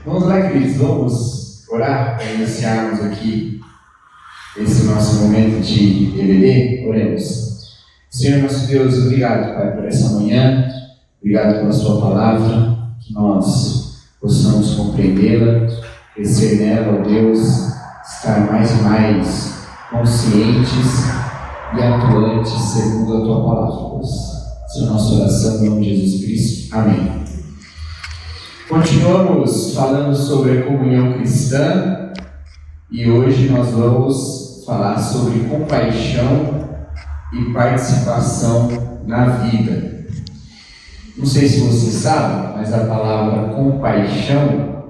Vamos lá, queridos, vamos orar para iniciarmos aqui esse nosso momento de EBD. Oremos. Senhor nosso Deus, obrigado, Pai, por essa manhã, obrigado pela Sua palavra, que nós possamos compreendê-la, crescer nela, ó Deus, estar mais e mais conscientes e atuantes segundo a Tua palavra, Deus. Essa é a nossa oração em nome de Jesus Cristo. Amém. Continuamos falando sobre a comunhão cristã e hoje nós vamos falar sobre compaixão e participação na vida. Não sei se você sabe, mas a palavra compaixão,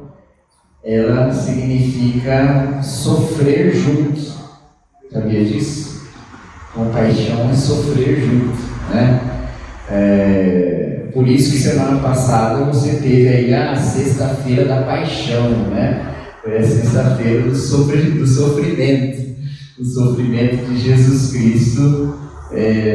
ela significa sofrer junto. Sabia disso? Compaixão é sofrer junto, né? Por isso que semana passada você teve aí a sexta-feira da paixão, né? Foi a sexta-feira do sofrimento, o sofrimento de Jesus Cristo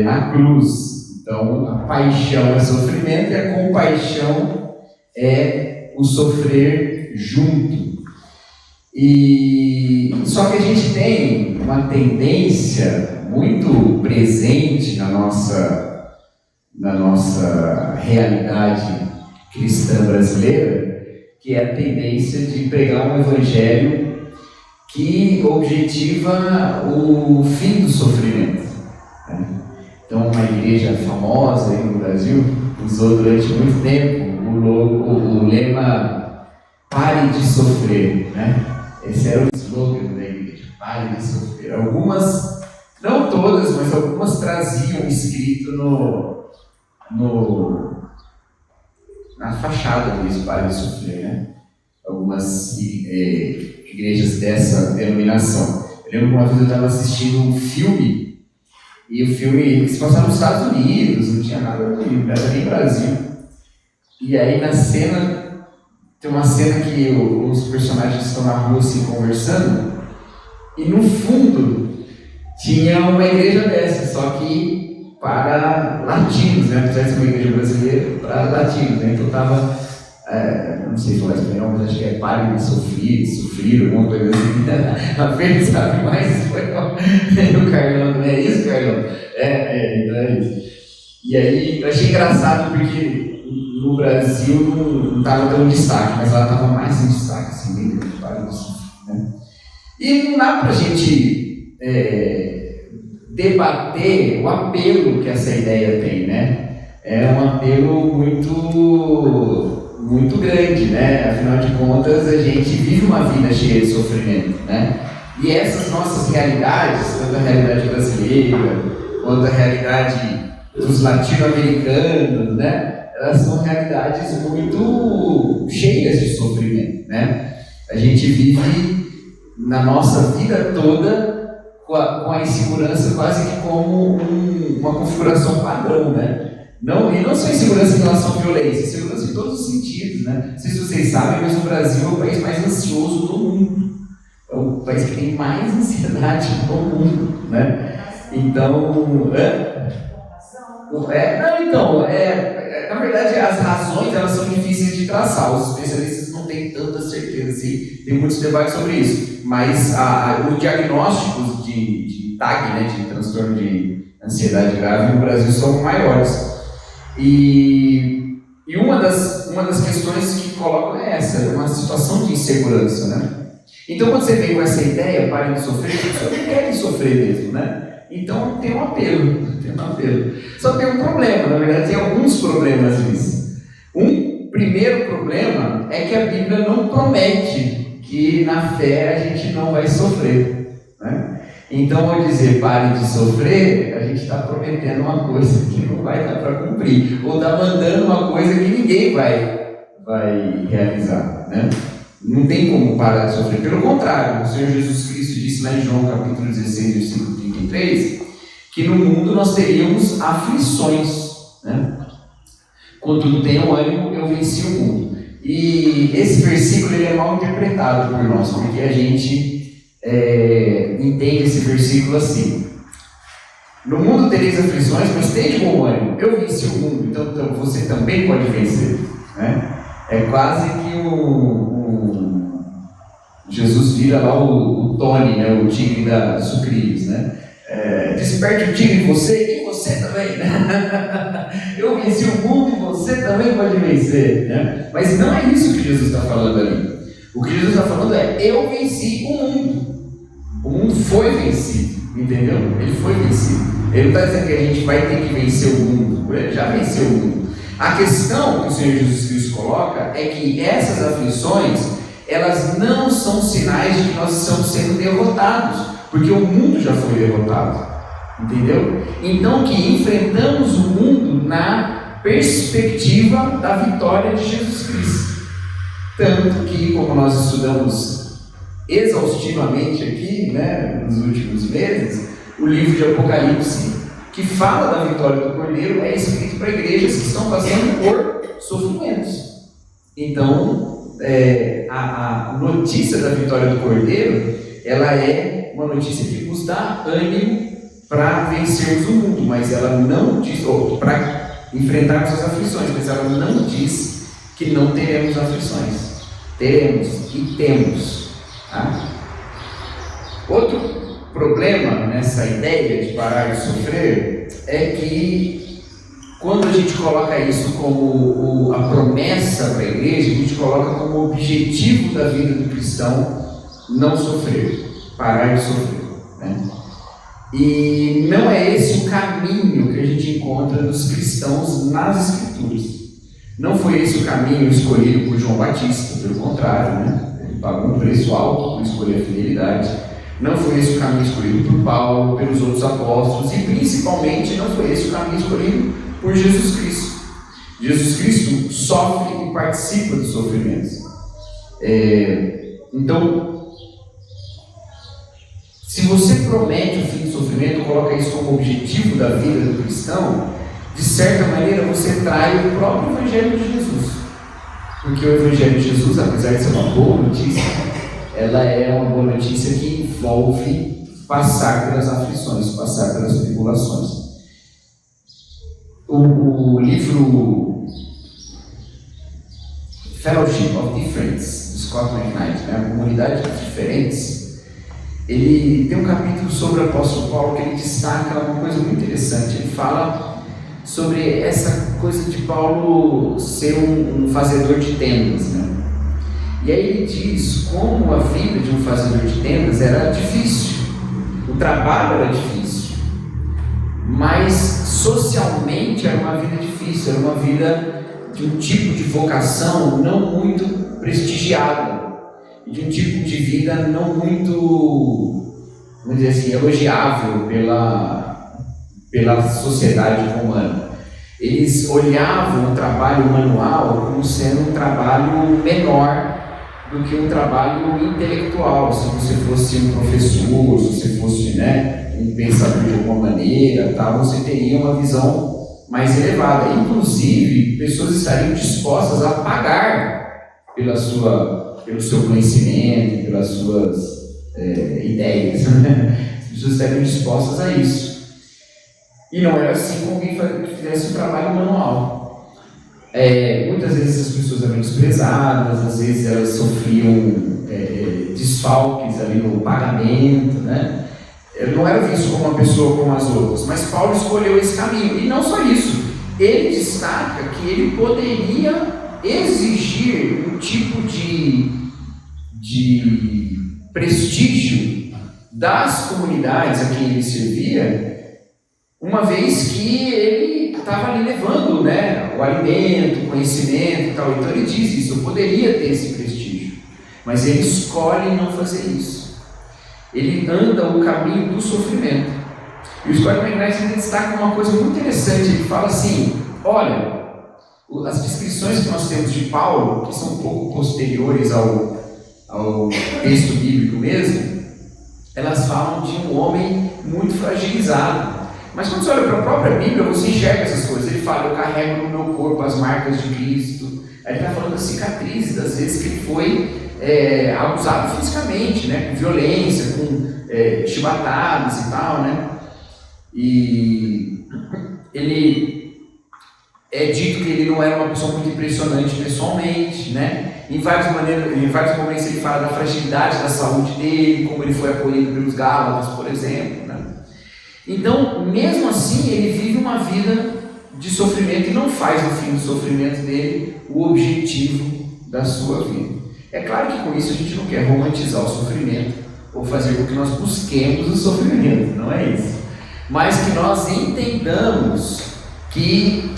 na cruz. Então, a paixão é sofrimento e a compaixão é o sofrer junto. E só que a gente tem uma tendência muito presente na nossa realidade cristã brasileira, que é a tendência de pregar um evangelho que objetiva o fim do sofrimento, né? Então, uma igreja famosa aí no Brasil usou durante muito tempo o lema "Pare de sofrer", né? Esse era o slogan da igreja, "Pare de sofrer". Algumas, não todas, mas algumas traziam escrito na fachada mesmo, "Pare de sofrer", né? Algumas igrejas dessa denominação. Eu lembro que uma vez eu estava assistindo um filme, e o filme se passava nos Estados Unidos, não tinha nada no filme, não era nem Brasil. E aí na cena, tem uma cena que os personagens estão na rua assim conversando, e no fundo tinha uma igreja dessa, só que para latinos, né? Apesar de ser uma igreja brasileira, para latinos, né? Então estava, não sei falar espanhol, mas acho que é "Pare de sofrer", alguma coisa assim. A Fê sabe mais espanhol. O Carlão, não é isso, Carlão? Então é isso. E aí eu achei engraçado porque no Brasil não estava tão em destaque, mas lá estava mais em destaque, assim, bem grande, "Pare de sofrer", né? E não dá para a gente debater o apelo que essa ideia tem, né? É um apelo muito grande, né? Afinal de contas, a gente vive uma vida cheia de sofrimento, né? E essas nossas realidades, tanto a realidade brasileira quanto a realidade dos latino-americanos, né? Elas são realidades muito cheias de sofrimento, né? A gente vive na nossa vida toda com a insegurança quase que como uma configuração padrão, né? E não só insegurança em relação à violência, insegurança em todos os sentidos, né? Não sei se vocês sabem, mas o Brasil é o país mais ansioso do mundo. É o país que tem mais ansiedade do mundo, né? Então, na verdade, as razões elas são difíceis de traçar. Os especialistas não têm tanta certeza, assim, tem muitos debates sobre isso. Mas o diagnóstico de TAG, né, de transtorno de ansiedade grave, no Brasil são maiores. E uma das questões que colocam é essa, uma situação de insegurança, né? Então, quando você vem com essa ideia, "Pare de sofrer", as pessoas não querem sofrer mesmo, né? Então, tem um apelo. Só tem um problema, na verdade, tem alguns problemas nisso. Um primeiro problema é que a Bíblia não promete que na fé a gente não vai sofrer, né? Então, ao dizer "pare de sofrer", a gente está prometendo uma coisa que não vai dar para cumprir, ou está mandando uma coisa que ninguém vai realizar, né? Não tem como parar de sofrer. Pelo contrário, o Senhor Jesus Cristo disse lá em João capítulo 16, versículo 33, que no mundo nós teríamos aflições, né? "Contudo, tenham ânimo, eu venci o mundo". E esse versículo ele é mal interpretado por nós, porque a gente entende esse versículo assim: "No mundo tereis aflições, mas tende bom ânimo, eu venci o mundo", então você também pode vencer, né? É quase que vira lá o Tony, né, o tigre da sucrilhos, né? Desperte o tigre em você e você também, né? Eu venci o mundo e você também pode vencer, né? Mas não é isso que Jesus está falando ali. O que Jesus está falando é: eu venci o mundo. O mundo foi vencido, entendeu? Ele foi vencido. Ele não está dizendo que a gente vai ter que vencer o mundo, ele já venceu o mundo. A questão que o Senhor Jesus Cristo coloca é que essas aflições, elas não são sinais de que nós estamos sendo derrotados, porque o mundo já foi derrotado, entendeu? Então que enfrentamos o mundo na perspectiva da vitória de Jesus Cristo. Tanto que, como nós estudamos exaustivamente aqui, né, nos últimos meses, o livro de Apocalipse, que fala da vitória do Cordeiro, é escrito para igrejas que estão passando por sofrimentos. Então, a notícia da vitória do Cordeiro, ela é uma notícia que nos dá ânimo para vencermos o mundo, mas ela não diz, ou para enfrentarmos as aflições, mas ela não diz que não teremos aflições. Teremos e temos. Tá? Outro problema nessa ideia de parar de sofrer é que quando a gente coloca isso como a promessa para a igreja, a gente coloca como objetivo da vida do cristão não sofrer, parar de sofrer, né? E não é esse o caminho que a gente encontra dos cristãos nas Escrituras. Não foi esse o caminho escolhido por João Batista, pelo contrário, né? Ele pagou um preço alto por escolher a fidelidade. Não foi esse o caminho escolhido por Paulo, pelos outros apóstolos, e principalmente não foi esse o caminho escolhido por Jesus Cristo. Jesus Cristo sofre e participa dos sofrimentos. Então, se você promete o fim do sofrimento, coloca isso como objetivo da vida do cristão, de certa maneira você trai o próprio Evangelho de Jesus. Porque o Evangelho de Jesus, apesar de ser uma boa notícia, ela é uma boa notícia que envolve passar pelas aflições, passar pelas tribulações. O livro Fellowship of Difference, de Scott McKnight, né, a comunidade de diferentes, ele tem um capítulo sobre o apóstolo Paulo que ele destaca uma coisa muito interessante. Ele fala sobre essa coisa de Paulo ser um fazedor de tendas, né? E aí ele diz como a vida de um fazedor de tendas era difícil, o trabalho era difícil, mas socialmente era uma vida difícil, era uma vida de um tipo de vocação não muito prestigiada, de um tipo de vida não muito, vamos dizer assim, elogiável pela sociedade romana. Eles olhavam o trabalho manual como sendo um trabalho menor do que um trabalho intelectual. Se você fosse um professor, se você fosse, né, um pensador de alguma maneira, tá, você teria uma visão mais elevada. Inclusive, pessoas estariam dispostas a pagar pelo seu conhecimento, pelas suas ideias. As pessoas estariam dispostas a isso. E não era assim como alguém fizesse um trabalho manual. Muitas vezes as pessoas eram desprezadas, às vezes elas sofriam desfalques ali no pagamento, né? Não era visto como uma pessoa como as outras, mas Paulo escolheu esse caminho. E não só isso, ele destaca que ele poderia exigir um tipo de prestígio das comunidades a quem ele servia, uma vez que ele estava ali levando, né, o alimento, o conhecimento e tal. Então ele diz isso: eu poderia ter esse prestígio, mas ele escolhe não fazer isso. Ele anda o caminho do sofrimento. E o Scott McKnight destaca uma coisa muito interessante. Ele fala assim: olha, as descrições que nós temos de Paulo, que são um pouco posteriores ao texto bíblico mesmo, elas falam de um homem muito fragilizado. Mas quando você olha para a própria Bíblia, você enxerga essas coisas. Ele fala: eu carrego no meu corpo as marcas de Cristo. Aí ele está falando das cicatrizes, das vezes que ele foi abusado fisicamente, né? Com violência, com chibatadas e tal, né? E ele é dito que ele não era uma pessoa muito impressionante pessoalmente, né? Em vários momentos ele fala da fragilidade da saúde dele, como ele foi acolhido pelos Gálatas, por exemplo, né? Então, mesmo assim, ele vive uma vida de sofrimento e não faz no fim do sofrimento dele o objetivo da sua vida. É claro que com isso a gente não quer romantizar o sofrimento ou fazer com que nós busquemos o sofrimento, não é isso. Mas que nós entendamos que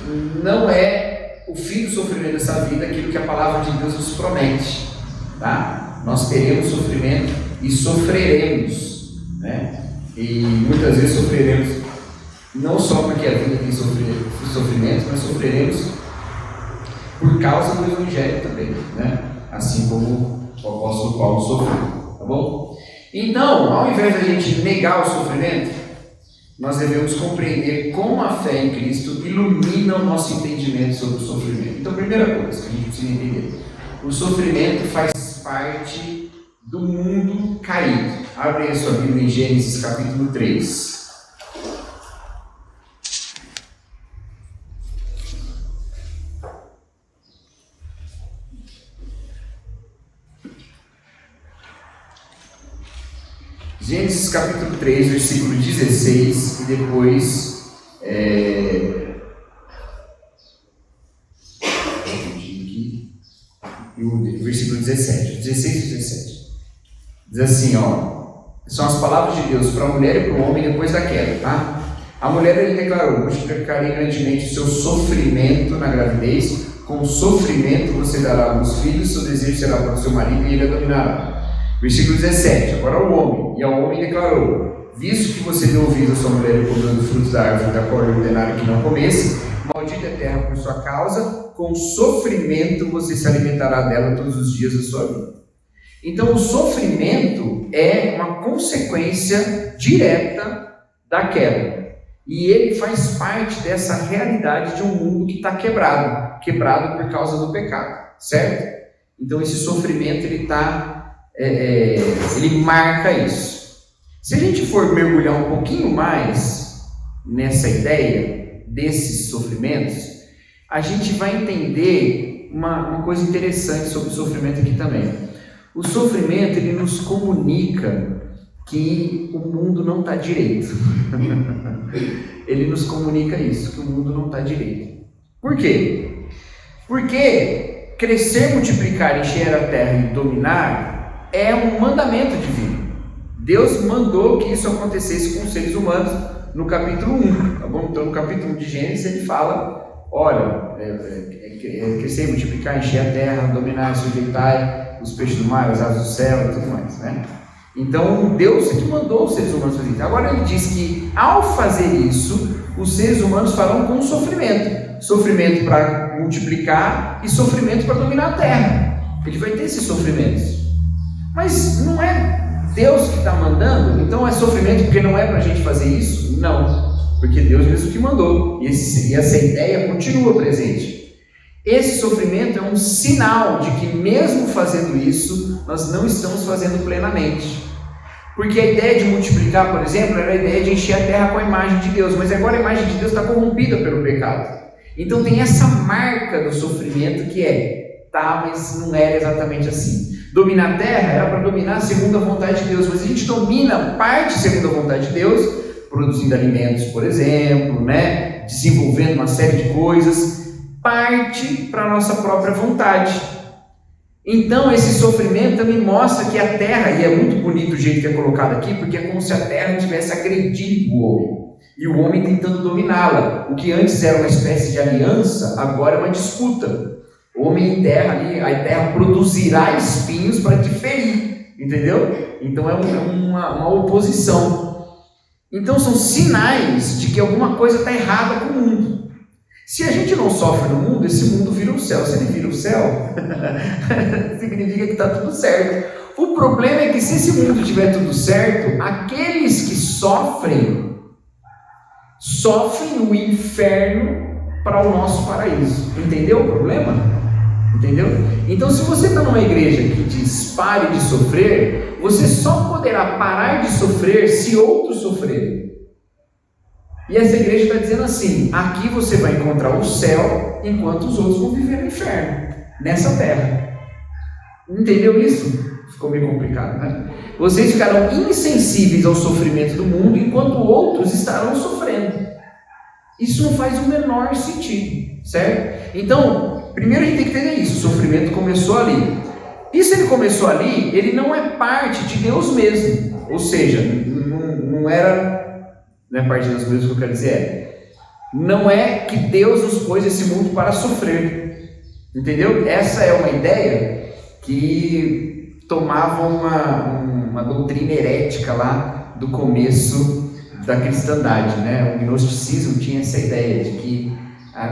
não é o fim do sofrimento dessa vida aquilo que a palavra de Deus nos promete, tá? Nós teremos sofrimento e sofreremos, né? E muitas vezes sofreremos não só porque a vida tem sofrimento, mas sofreremos por causa do Evangelho também, né? Assim como o apóstolo Paulo sofreu, tá bom? Então, ao invés de a gente negar o sofrimento, nós devemos compreender como a fé em Cristo ilumina o nosso entendimento sobre o sofrimento. Então, a primeira coisa que a gente precisa entender: o sofrimento faz parte do mundo caído. Abre aí a sua Bíblia em Gênesis capítulo 3. Gênesis capítulo 3, versículo 16 e depois o versículo 17, 16 e 17. Diz assim, são as palavras de Deus para a mulher e para o homem depois da queda, tá? A mulher, ele declarou: multiplicarei grandemente o seu sofrimento na gravidez, com sofrimento você dará a luz filhos, seu desejo será para o seu marido e ele a dominará. Versículo 17, agora o homem, e ao homem declarou: visto que você deu ouvido a sua mulher e comeu do fruto da árvore da qual lhe ordenaram que não comesse, maldita é a terra por sua causa, com sofrimento você se alimentará dela todos os dias da sua vida. Então o sofrimento é uma consequência direta da queda, e ele faz parte dessa realidade de um mundo que está quebrado por causa do pecado, certo? Então esse sofrimento ele marca isso. Se a gente for mergulhar um pouquinho mais nessa ideia desses sofrimentos, a gente vai entender uma coisa interessante sobre o sofrimento aqui também. O sofrimento, ele nos comunica que o mundo não está direito. Ele nos comunica isso, que o mundo não está direito. Por quê? Porque crescer, multiplicar, encher a terra e dominar é um mandamento divino. Deus mandou que isso acontecesse com os seres humanos no capítulo 1, tá bom? Então no capítulo 1 de Gênesis ele fala: olha, crescer, multiplicar, encher a terra, dominar, sujeitar os peixes do mar, as aves do céu e tudo mais, né? Então Deus é que mandou os seres humanos fazer isso. Agora ele diz que ao fazer isso, os seres humanos farão com sofrimento. Sofrimento para multiplicar e sofrimento para dominar a terra. Ele vai ter esses sofrimentos. Mas não é Deus que está mandando? Então é sofrimento porque não é para a gente fazer isso? Não, porque Deus mesmo que mandou, e essa ideia continua presente. Esse sofrimento é um sinal de que mesmo fazendo isso, nós não estamos fazendo plenamente. Porque a ideia de multiplicar, por exemplo, era a ideia de encher a terra com a imagem de Deus, mas agora a imagem de Deus está corrompida pelo pecado. Então tem essa marca do sofrimento que mas não era exatamente assim. Dominar a terra era para dominar segundo a vontade de Deus, mas a gente domina parte segundo a vontade de Deus, produzindo alimentos, por exemplo, né? Desenvolvendo uma série de coisas, parte para a nossa própria vontade. Então esse sofrimento também mostra que a terra, e é muito bonito o jeito que é colocado aqui, porque é como se a terra tivesse agredido o homem, e o homem tentando dominá-la. O que antes era uma espécie de aliança, agora é uma disputa. Homem e terra, a terra produzirá espinhos para te ferir, entendeu? Então é uma oposição. Então são sinais de que alguma coisa está errada com o mundo. Se a gente não sofre no mundo, esse mundo vira o céu. Se ele vira o céu, significa que está tudo certo. O problema é que se esse mundo estiver tudo certo, aqueles que sofrem o inferno para o nosso paraíso. Entendeu o problema? Entendeu? Então, se você está numa igreja que diz pare de sofrer, você só poderá parar de sofrer se outros sofrerem. E essa igreja está dizendo assim: aqui você vai encontrar o céu, enquanto os outros vão viver no inferno, nessa terra. Entendeu isso? Ficou meio complicado, né? Vocês ficarão insensíveis ao sofrimento do mundo, enquanto outros estarão sofrendo. Isso não faz o menor sentido, certo? Então, primeiro a gente tem que entender isso, o sofrimento começou ali. E se ele começou ali, ele não é parte de Deus mesmo. Ou seja, não é parte de Deus mesmo que eu quero dizer. Não é que Deus nos pôs esse mundo para sofrer. Entendeu? Essa é uma ideia que tomava uma doutrina herética lá do começo da cristandade, né? O gnosticismo tinha essa ideia de que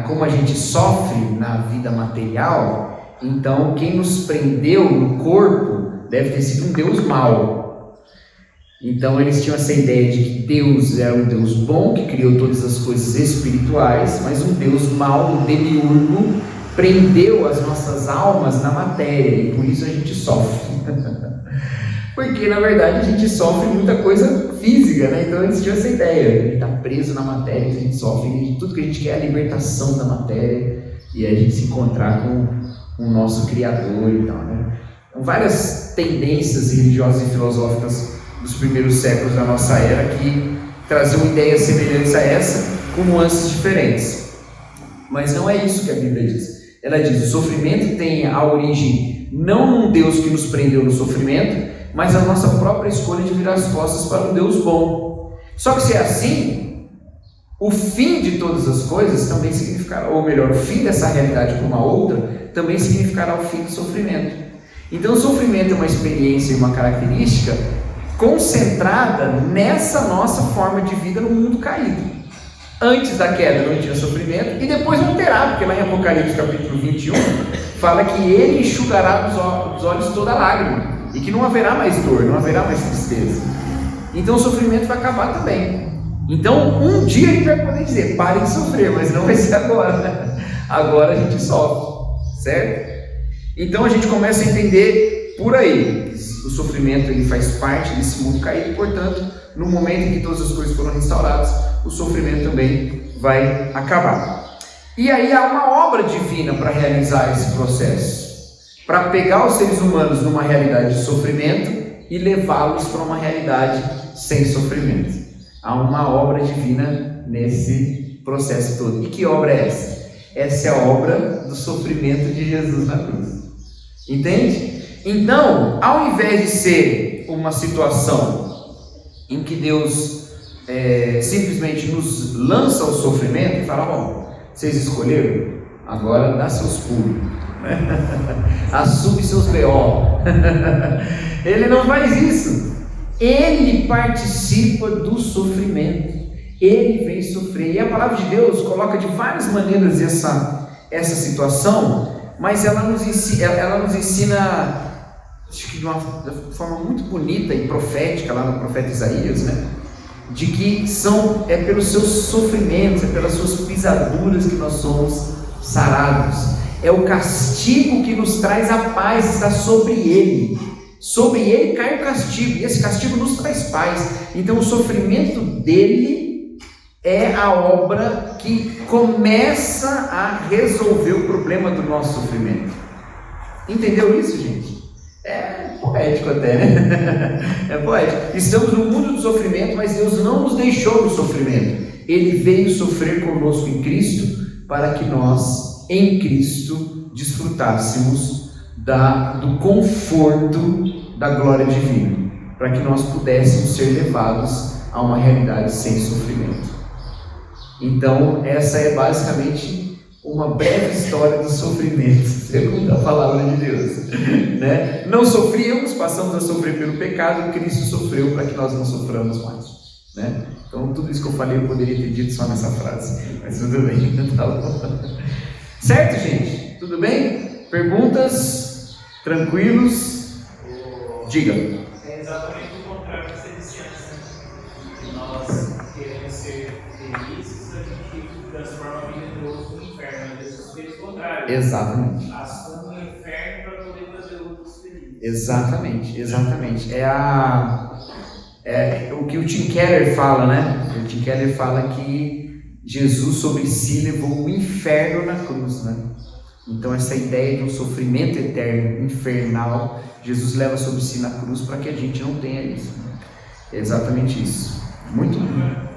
como a gente sofre na vida material, então quem nos prendeu no corpo deve ter sido um Deus mau. Então eles tinham essa ideia de que Deus era um Deus bom, que criou todas as coisas espirituais, mas um Deus mau, um demiurgo, prendeu as nossas almas na matéria, e por isso a gente sofre. Porque na verdade a gente sofre muita coisa física, né? Então eles tinham essa ideia, a gente está preso na matéria, a gente sofre, tudo que a gente quer é a libertação da matéria e a gente se encontrar com o nosso Criador e tal, né? Então, várias tendências religiosas e filosóficas dos primeiros séculos da nossa era que traziam ideias semelhantes a essa, com nuances diferentes. Mas não é isso que a Bíblia diz. Ela diz: o sofrimento tem a origem não num Deus que nos prendeu no sofrimento, mas a nossa própria escolha de virar as costas para um Deus bom. Só que se é assim, o fim de todas as coisas também significará, ou melhor, o fim dessa realidade para uma outra, também significará o fim do sofrimento. Então o sofrimento é uma experiência e uma característica concentrada nessa nossa forma de vida no mundo caído. Antes da queda não tinha sofrimento, e depois não terá, porque lá em Apocalipse capítulo 21 fala que ele enxugará dos olhos toda lágrima, e que não haverá mais dor, não haverá mais tristeza. Então o sofrimento vai acabar também. Então um dia a gente vai poder dizer: parem de sofrer, mas não vai ser agora, né? Agora a gente sofre, certo? Então a gente começa a entender por aí, o sofrimento ele faz parte desse mundo caído, e portanto, no momento em que todas as coisas foram restauradas, o sofrimento também vai acabar. E aí há uma obra divina para realizar esse processo, para pegar os seres humanos numa realidade de sofrimento e levá-los para uma realidade sem sofrimento. Há uma obra divina nesse processo todo. E que obra é essa? Essa é a obra do sofrimento de Jesus na cruz. Entende? Então, ao invés de ser uma situação em que Deus simplesmente nos lança o sofrimento e fala: bom, vocês escolheram, agora dá seus pulos, assume seus B.O. Ele não faz isso. Ele participa do sofrimento, ele vem sofrer. E a palavra de Deus coloca de várias maneiras essa situação, mas ela nos ensina, acho que de uma forma muito bonita e profética, lá no profeta Isaías, né? De que é pelos seus sofrimentos, é pelas suas pisaduras que nós somos sarados. É o castigo que nos traz a paz, está sobre ele. Sobre ele cai o castigo, e esse castigo nos traz paz. Então o sofrimento dele é a obra que começa a resolver o problema do nosso sofrimento. Entendeu isso, gente? É poético até, né? É poético. Estamos no mundo do sofrimento, mas Deus não nos deixou no sofrimento. Ele veio sofrer conosco em Cristo, para que nós, em Cristo, desfrutássemos do conforto da glória divina, para que nós pudéssemos ser levados a uma realidade sem sofrimento. Então, essa é basicamente uma breve história do sofrimento, segundo a palavra de Deus, né? Não sofríamos, passamos a sofrer pelo pecado, Cristo sofreu para que nós não soframos mais, né? Então, tudo isso que eu falei eu poderia ter dito só nessa frase, mas tudo bem, tá bom. Certo, gente? Tudo bem? Perguntas? Tranquilos? Diga. É exatamente o contrário que você disse antes, né? Nós queremos ser felizes, a gente transforma a vida do outro no inferno. Jesus fez o contrário. Exatamente. Assume o inferno para poder fazer outros felizes. Exatamente. É o que o Tim Keller fala, né? O Tim Keller fala que Jesus sobre si levou o inferno na cruz, né? Então essa ideia de um sofrimento eterno, infernal, Jesus leva sobre si na cruz para que a gente não tenha isso. É exatamente isso. Muito bom.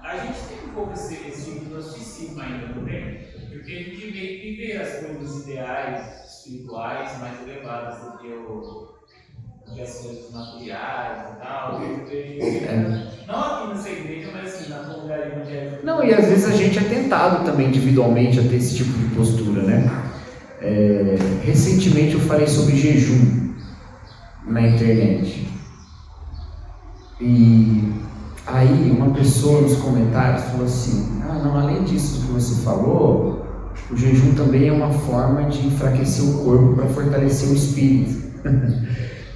A gente tem um pouco esse tipo de gnosticismo ainda, não tem? Porque a gente meio que vê as coisas ideais, espirituais, mais elevadas do que as coisas materiais e tal. Não aqui nessa igreja, mas assim, na comunidade evangélica. Não, e às vezes a gente é tentado também individualmente a ter esse tipo de postura, né? Recentemente eu falei sobre jejum na internet. E aí uma pessoa nos comentários falou assim: não, além disso que você falou, o jejum também é uma forma de enfraquecer o corpo para fortalecer o espírito.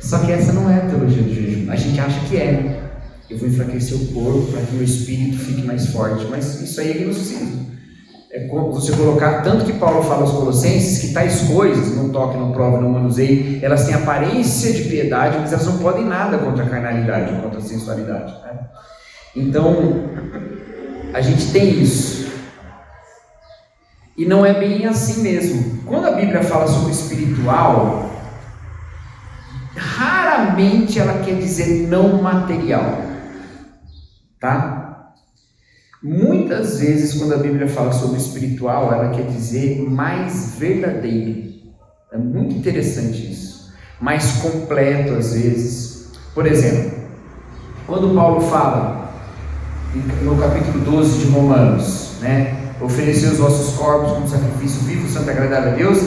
Só que essa não é a teologia do jejum. A gente acha que é, né? Eu vou enfraquecer o corpo para que o meu espírito fique mais forte. Mas isso aí é gnosticismo. É como você colocar, tanto que Paulo fala aos Colossenses, que tais coisas, não toque, não prove, não manuseie, elas têm aparência de piedade, mas elas não podem nada contra a carnalidade, contra a sensualidade, né? Então, a gente tem isso. E não é bem assim mesmo. Quando a Bíblia fala sobre espiritual, raramente ela quer dizer não material, tá? Muitas vezes, quando a Bíblia fala sobre espiritual, ela quer dizer mais verdadeiro. É muito interessante isso. Mais completo, às vezes. Por exemplo, quando Paulo fala, no capítulo 12 de Romanos, né? Oferecer os vossos corpos como sacrifício vivo, santo e agradável a Deus,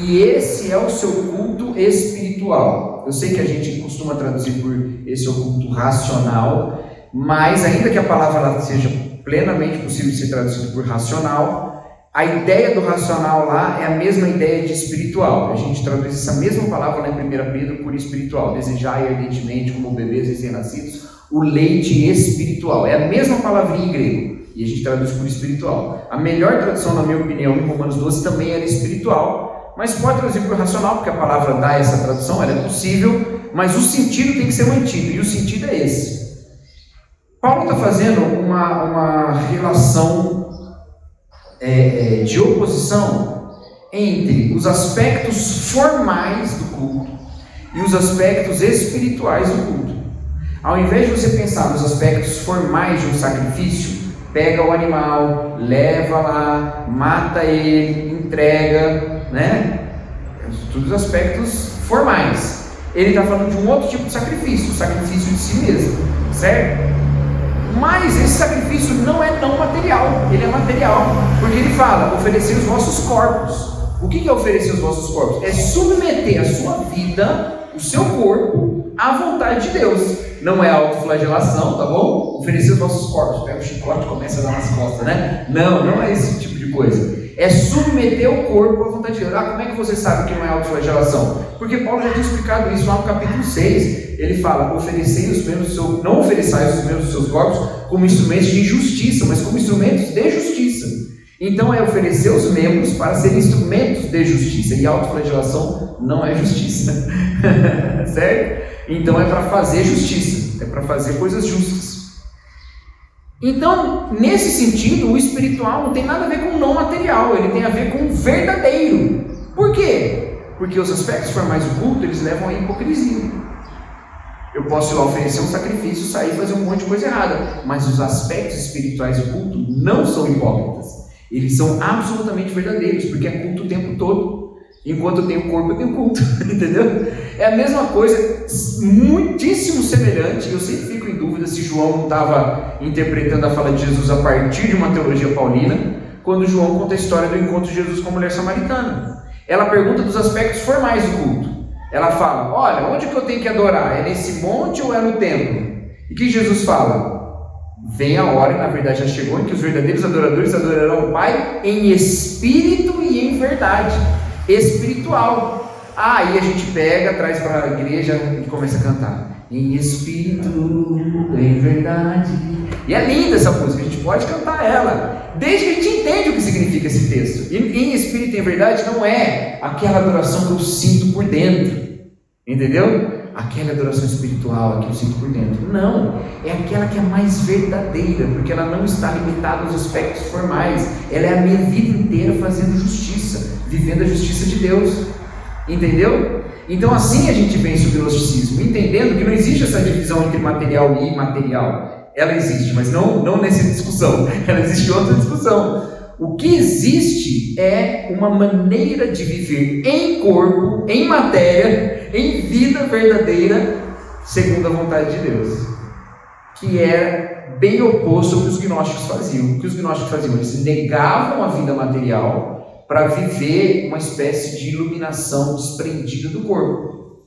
e esse é o seu culto espiritual. Eu sei que a gente costuma traduzir por esse é o culto racional, mas ainda que a palavra seja plenamente possível de ser traduzida por racional, a ideia do racional lá é a mesma ideia de espiritual. A gente traduz essa mesma palavra lá em 1 Pedro por espiritual. Desejai ardentemente, como bebês recém-nascidos, o leite espiritual. É a mesma palavrinha em grego e a gente traduz por espiritual. A melhor tradução, na minha opinião, em Romanos 12 também era espiritual, mas pode traduzir por racional, porque a palavra dá essa tradução, ela é possível, mas o sentido tem que ser mantido, e o sentido é esse. Paulo está fazendo uma relação de oposição entre os aspectos formais do culto e os aspectos espirituais do culto. Ao invés de você pensar nos aspectos formais de um sacrifício, pega o animal, leva lá, mata ele, entrega, né? Todos os aspectos formais. Ele está falando de um outro tipo de sacrifício, o sacrifício de si mesmo, certo? Mas esse sacrifício não é tão material, ele é material, porque ele fala, oferecer os vossos corpos. O que é oferecer os vossos corpos? É submeter a sua vida, o seu corpo, à vontade de Deus. Não é autoflagelação, tá bom? Oferecer os vossos corpos, pega o chicote e começa a dar nas costas, né? Não é esse tipo de coisa. É submeter o corpo à vontade de Deus. Como é que você sabe que não é autoflagelação? Porque Paulo já tinha explicado isso lá no capítulo 6. Ele fala, não ofereçais os membros dos seus corpos como instrumentos de injustiça, mas como instrumentos de justiça. Então é oferecer os membros para serem instrumentos de justiça. E autoflagelação não é justiça. Certo? Então é para fazer justiça. É para fazer coisas justas. Então, nesse sentido, o espiritual não tem nada a ver com o não material, ele tem a ver com o verdadeiro. Por quê? Porque os aspectos formais do culto, eles levam à hipocrisia. Eu posso ir lá oferecer um sacrifício, sair e fazer um monte de coisa errada, mas os aspectos espirituais do culto não são hipócritas. Eles são absolutamente verdadeiros, porque é culto o tempo todo. Enquanto eu tenho corpo, eu tenho culto, entendeu? É a mesma coisa, muitíssimo semelhante. Eu sempre fico em dúvida se João não estava interpretando a fala de Jesus a partir de uma teologia paulina, quando João conta a história do encontro de Jesus com a mulher samaritana. Ela pergunta dos aspectos formais do culto. Ela fala, olha, onde que eu tenho que adorar? É nesse monte ou é no templo? E o que Jesus fala? Vem a hora, e na verdade já chegou, em que os verdadeiros adoradores adorarão o Pai em espírito e em verdade. Espiritual. Aí a gente pega, traz para a igreja e começa a cantar em espírito, em verdade. E é linda essa música, a gente pode cantar ela, desde que a gente entende o que significa esse texto. E em espírito e em verdade não é aquela adoração que eu sinto por dentro, entendeu? aquela adoração espiritual que eu sinto por dentro. Não, é aquela que é mais verdadeira, porque ela não está limitada aos aspectos formais. Ela é a minha vida inteira fazendo justiça, vivendo a justiça de Deus. Entendeu? Então assim a gente vence o gnosticismo, entendendo que não existe essa divisão entre material e imaterial. Ela existe, mas não nessa discussão. Ela existe em outra discussão. O que existe é uma maneira de viver em corpo, em matéria, em vida verdadeira, segundo a vontade de Deus, que é bem oposto ao que os gnósticos faziam. O que os gnósticos faziam? Eles negavam a vida material para viver uma espécie de iluminação desprendida do corpo.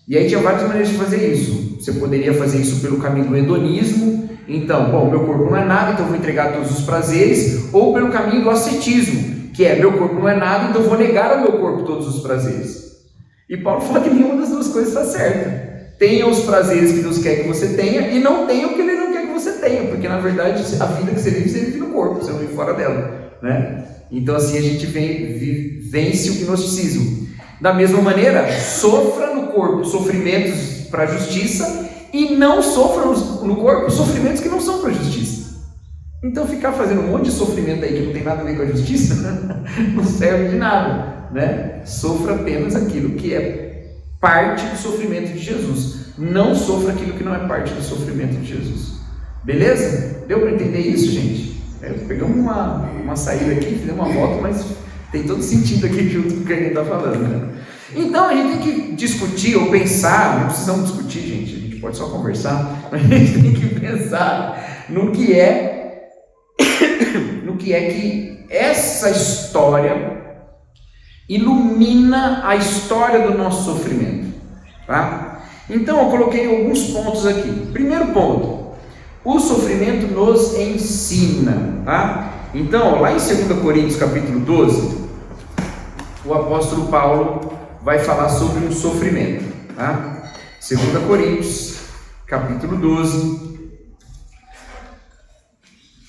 E aí tinha várias maneiras de fazer isso. Você poderia fazer isso pelo caminho do hedonismo. Então, bom, meu corpo não é nada, então eu vou entregar todos os prazeres. Ou pelo caminho do ascetismo, que é, meu corpo não é nada, então eu vou negar ao meu corpo todos os prazeres. E Paulo fala que nenhuma das duas coisas está certa. Tenha os prazeres que Deus quer que você tenha, e não tenha o que Ele não quer que você tenha, porque na verdade a vida que você vive no corpo, você não vive fora dela, né? Então assim a gente vence o gnosticismo. Da mesma maneira, sofra no corpo sofrimentos para a justiça, e não sofra no corpo sofrimentos que não são para a justiça. Então ficar fazendo um monte de sofrimento aí que não tem nada a ver com a justiça não serve de nada, né? Sofra apenas aquilo que é parte do sofrimento de Jesus. Não sofra aquilo que não é parte do sofrimento de Jesus. Beleza? Deu para entender isso, gente? Pegamos uma saída aqui, fizemos uma volta, mas tem todo sentido aqui junto com o que a gente está falando, né? Então a gente tem que discutir ou pensar, não precisamos discutir, gente, a gente pode só conversar, mas a gente tem que pensar no que é que essa história ilumina a história do nosso sofrimento, tá? Então eu coloquei alguns pontos aqui. Primeiro ponto, o sofrimento nos ensina, tá? Então, lá em 2 Coríntios capítulo 12, o apóstolo Paulo vai falar sobre um sofrimento, tá? 2 Coríntios capítulo 12.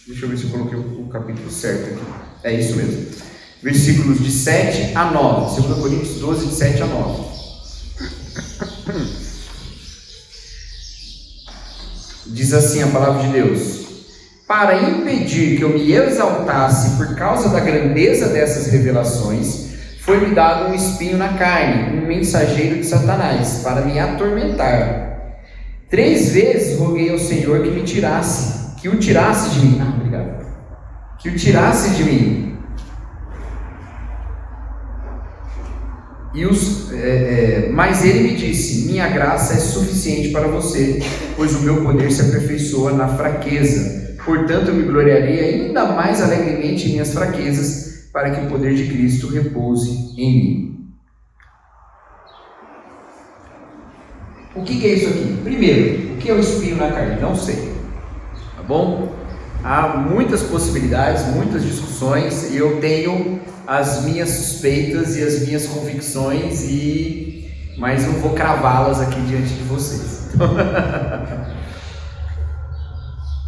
Deixa eu ver se eu coloquei o capítulo certo aqui. É isso mesmo. Versículos de 7 a 9. 2 Coríntios 12, de 7 a 9. Diz assim a palavra de Deus: para impedir que eu me exaltasse por causa da grandeza dessas revelações, foi-me dado um espinho na carne, um mensageiro de Satanás, para me atormentar. 3 vezes roguei ao Senhor que o tirasse de mim. Que o tirasse de mim. Mas ele me disse: minha graça é suficiente para você, pois o meu poder se aperfeiçoa na fraqueza. Portanto, eu me gloriarei ainda mais alegremente em minhas fraquezas, para que o poder de Cristo repouse em mim. O que é isso aqui? Primeiro, o que é o espinho na carne? Não sei. Tá bom? Há muitas possibilidades, muitas discussões, e eu tenho as minhas suspeitas e as minhas convicções, mas não vou cravá-las aqui diante de vocês.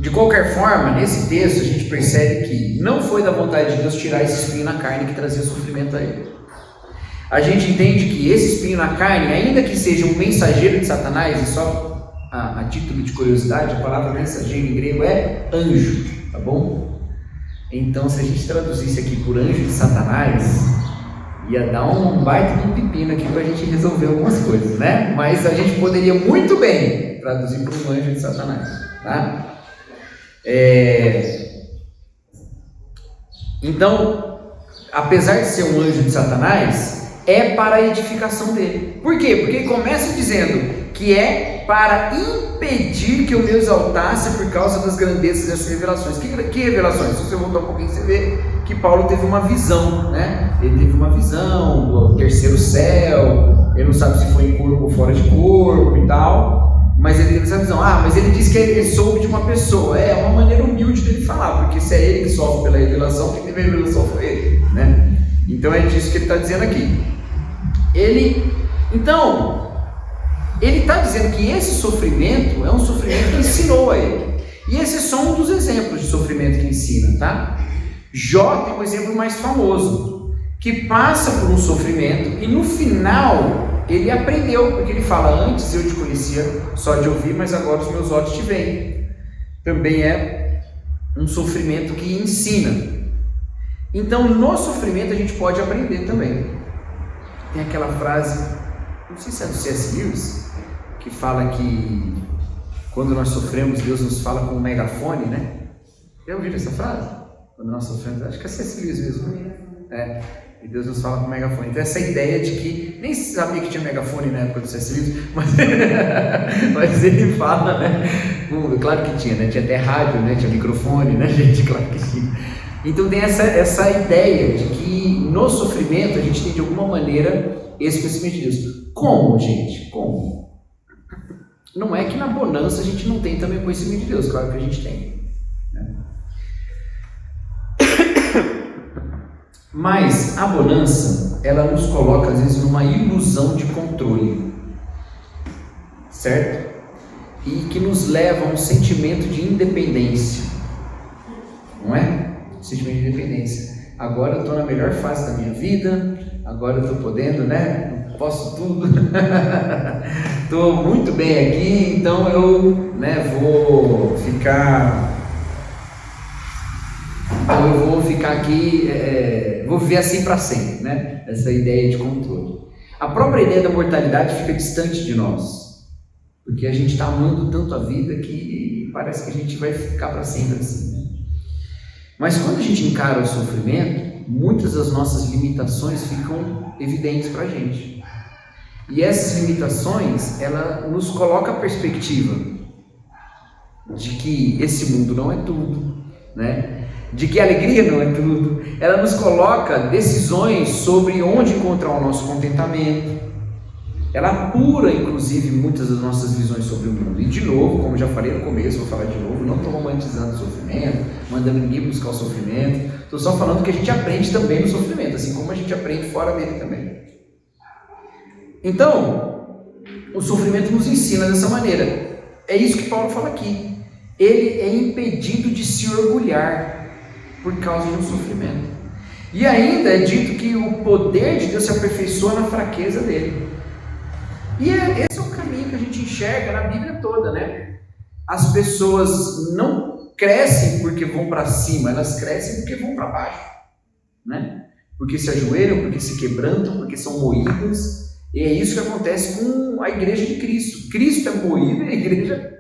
De qualquer forma, nesse texto a gente percebe que não foi da vontade de Deus tirar esse espinho na carne que trazia sofrimento a ele. A gente entende que esse espinho na carne, ainda que seja um mensageiro de Satanás, e só a título de curiosidade, a palavra mensageiro em grego é anjo, tá bom? Então, se a gente traduzisse aqui por anjo de Satanás, ia dar um baita de um pepino aqui para a gente resolver algumas coisas, né? Mas a gente poderia muito bem traduzir por um anjo de Satanás, tá? Então, apesar de ser um anjo de Satanás, é para a edificação dele. Por quê? Porque ele começa dizendo que é para impedir que eu me exaltasse por causa das grandezas dessas revelações. Que revelações? Se você voltar um pouquinho, você vê que Paulo teve uma visão, né? Ele teve uma visão do terceiro céu, ele não sabe se foi em corpo ou fora de corpo e tal, mas ele teve essa visão. Mas ele disse que ele soube de uma pessoa. É uma maneira humilde dele falar, porque se é ele que sofre pela revelação, quem teve a revelação foi ele, né? Então é disso que ele está dizendo aqui. Então, ele está dizendo que esse sofrimento é um sofrimento que ensinou a ele. E esse é só um dos exemplos de sofrimento que ensina, tá? Jó tem um exemplo mais famoso, que passa por um sofrimento e no final ele aprendeu, porque ele fala: antes eu te conhecia só de ouvir, mas agora os meus olhos te veem. Também é um sofrimento que ensina. Então, no sofrimento a gente pode aprender também. Tem aquela frase, não sei se é do C.S. Lewis, que fala que quando nós sofremos, Deus nos fala com um megafone, né? Já ouviram essa frase? Quando nós sofremos, acho que é C.S. Lewis mesmo. E Deus nos fala com um megafone. Então essa ideia de que, nem sabia que tinha megafone na época do C.S. Lewis, mas ele fala, né? Claro que tinha, né? Tinha até rádio, né? Tinha microfone, né, gente? Claro que tinha. Então tem essa ideia de que no sofrimento a gente tem de alguma maneira esse conhecimento de Deus. Como, gente? Como? Não é que na bonança a gente não tem também conhecimento de Deus, claro que a gente tem, né? Mas a bonança, ela nos coloca às vezes numa ilusão de controle, certo? E que nos leva a um sentimento de independência, não é? Sentimento de independência. Agora eu estou na melhor fase da minha vida, agora eu estou podendo, né? Posso tudo, estou muito bem aqui, então eu, né, vou ficar aqui, vou viver assim para sempre, né? Essa ideia de controle. A própria ideia da mortalidade fica distante de nós, porque a gente está amando tanto a vida que parece que a gente vai ficar para sempre assim, né? Mas quando a gente encara o sofrimento, muitas das nossas limitações ficam evidentes para a gente. E essas limitações, ela nos coloca a perspectiva de que esse mundo não é tudo, né? De que a alegria não é tudo. Ela nos coloca decisões sobre onde encontrar o nosso contentamento. Ela apura, inclusive, muitas das nossas visões sobre o mundo. E de novo, como já falei no começo, vou falar de novo, não estou romantizando o sofrimento, mandando ninguém buscar o sofrimento. Estou só falando que a gente aprende também no sofrimento, assim como a gente aprende fora dele também. Então, o sofrimento nos ensina dessa maneira. É isso que Paulo fala aqui. Ele é impedido de se orgulhar por causa de um sofrimento. E ainda é dito que o poder de Deus se aperfeiçoa na fraqueza dele. E esse é o caminho que a gente enxerga na Bíblia toda, né? As pessoas não crescem porque vão para cima, elas crescem porque vão para baixo, né? Porque se ajoelham, porque se quebrantam, porque são moídas. E é isso que acontece com a igreja de Cristo. Cristo é moído e a igreja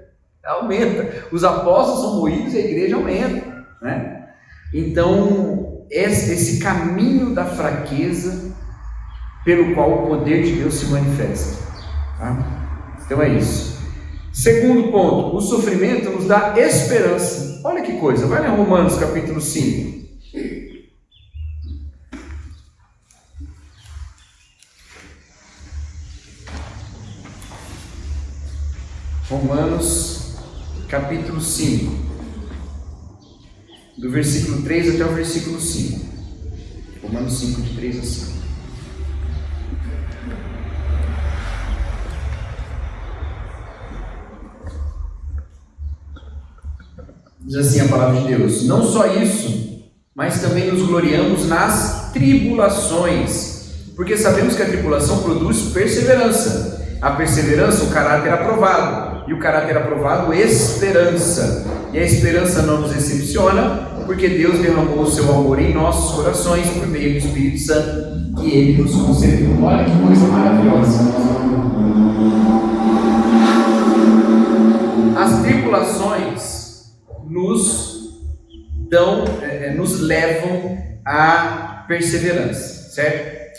aumenta. Os apóstolos são moídos e a igreja aumenta, né? Então, esse caminho da fraqueza pelo qual o poder de Deus se manifesta. Tá? Então é isso. Segundo ponto, o sofrimento nos dá esperança. Olha que coisa, vai em Romanos capítulo 5. Romanos capítulo 5, do versículo 3 até o versículo 5. Romanos 5, de 3 a 5. Diz assim a palavra de Deus: não só isso, mas também nos gloriamos nas tribulações, porque sabemos que a tribulação produz perseverança, a perseverança o caráter aprovado, e o caráter aprovado esperança, e a esperança não nos decepciona, porque Deus derramou o seu amor em nossos corações por meio do Espírito Santo que Ele nos concedeu. Olha que coisa maravilhosa. As tribulações nos levam à perseverança, certo?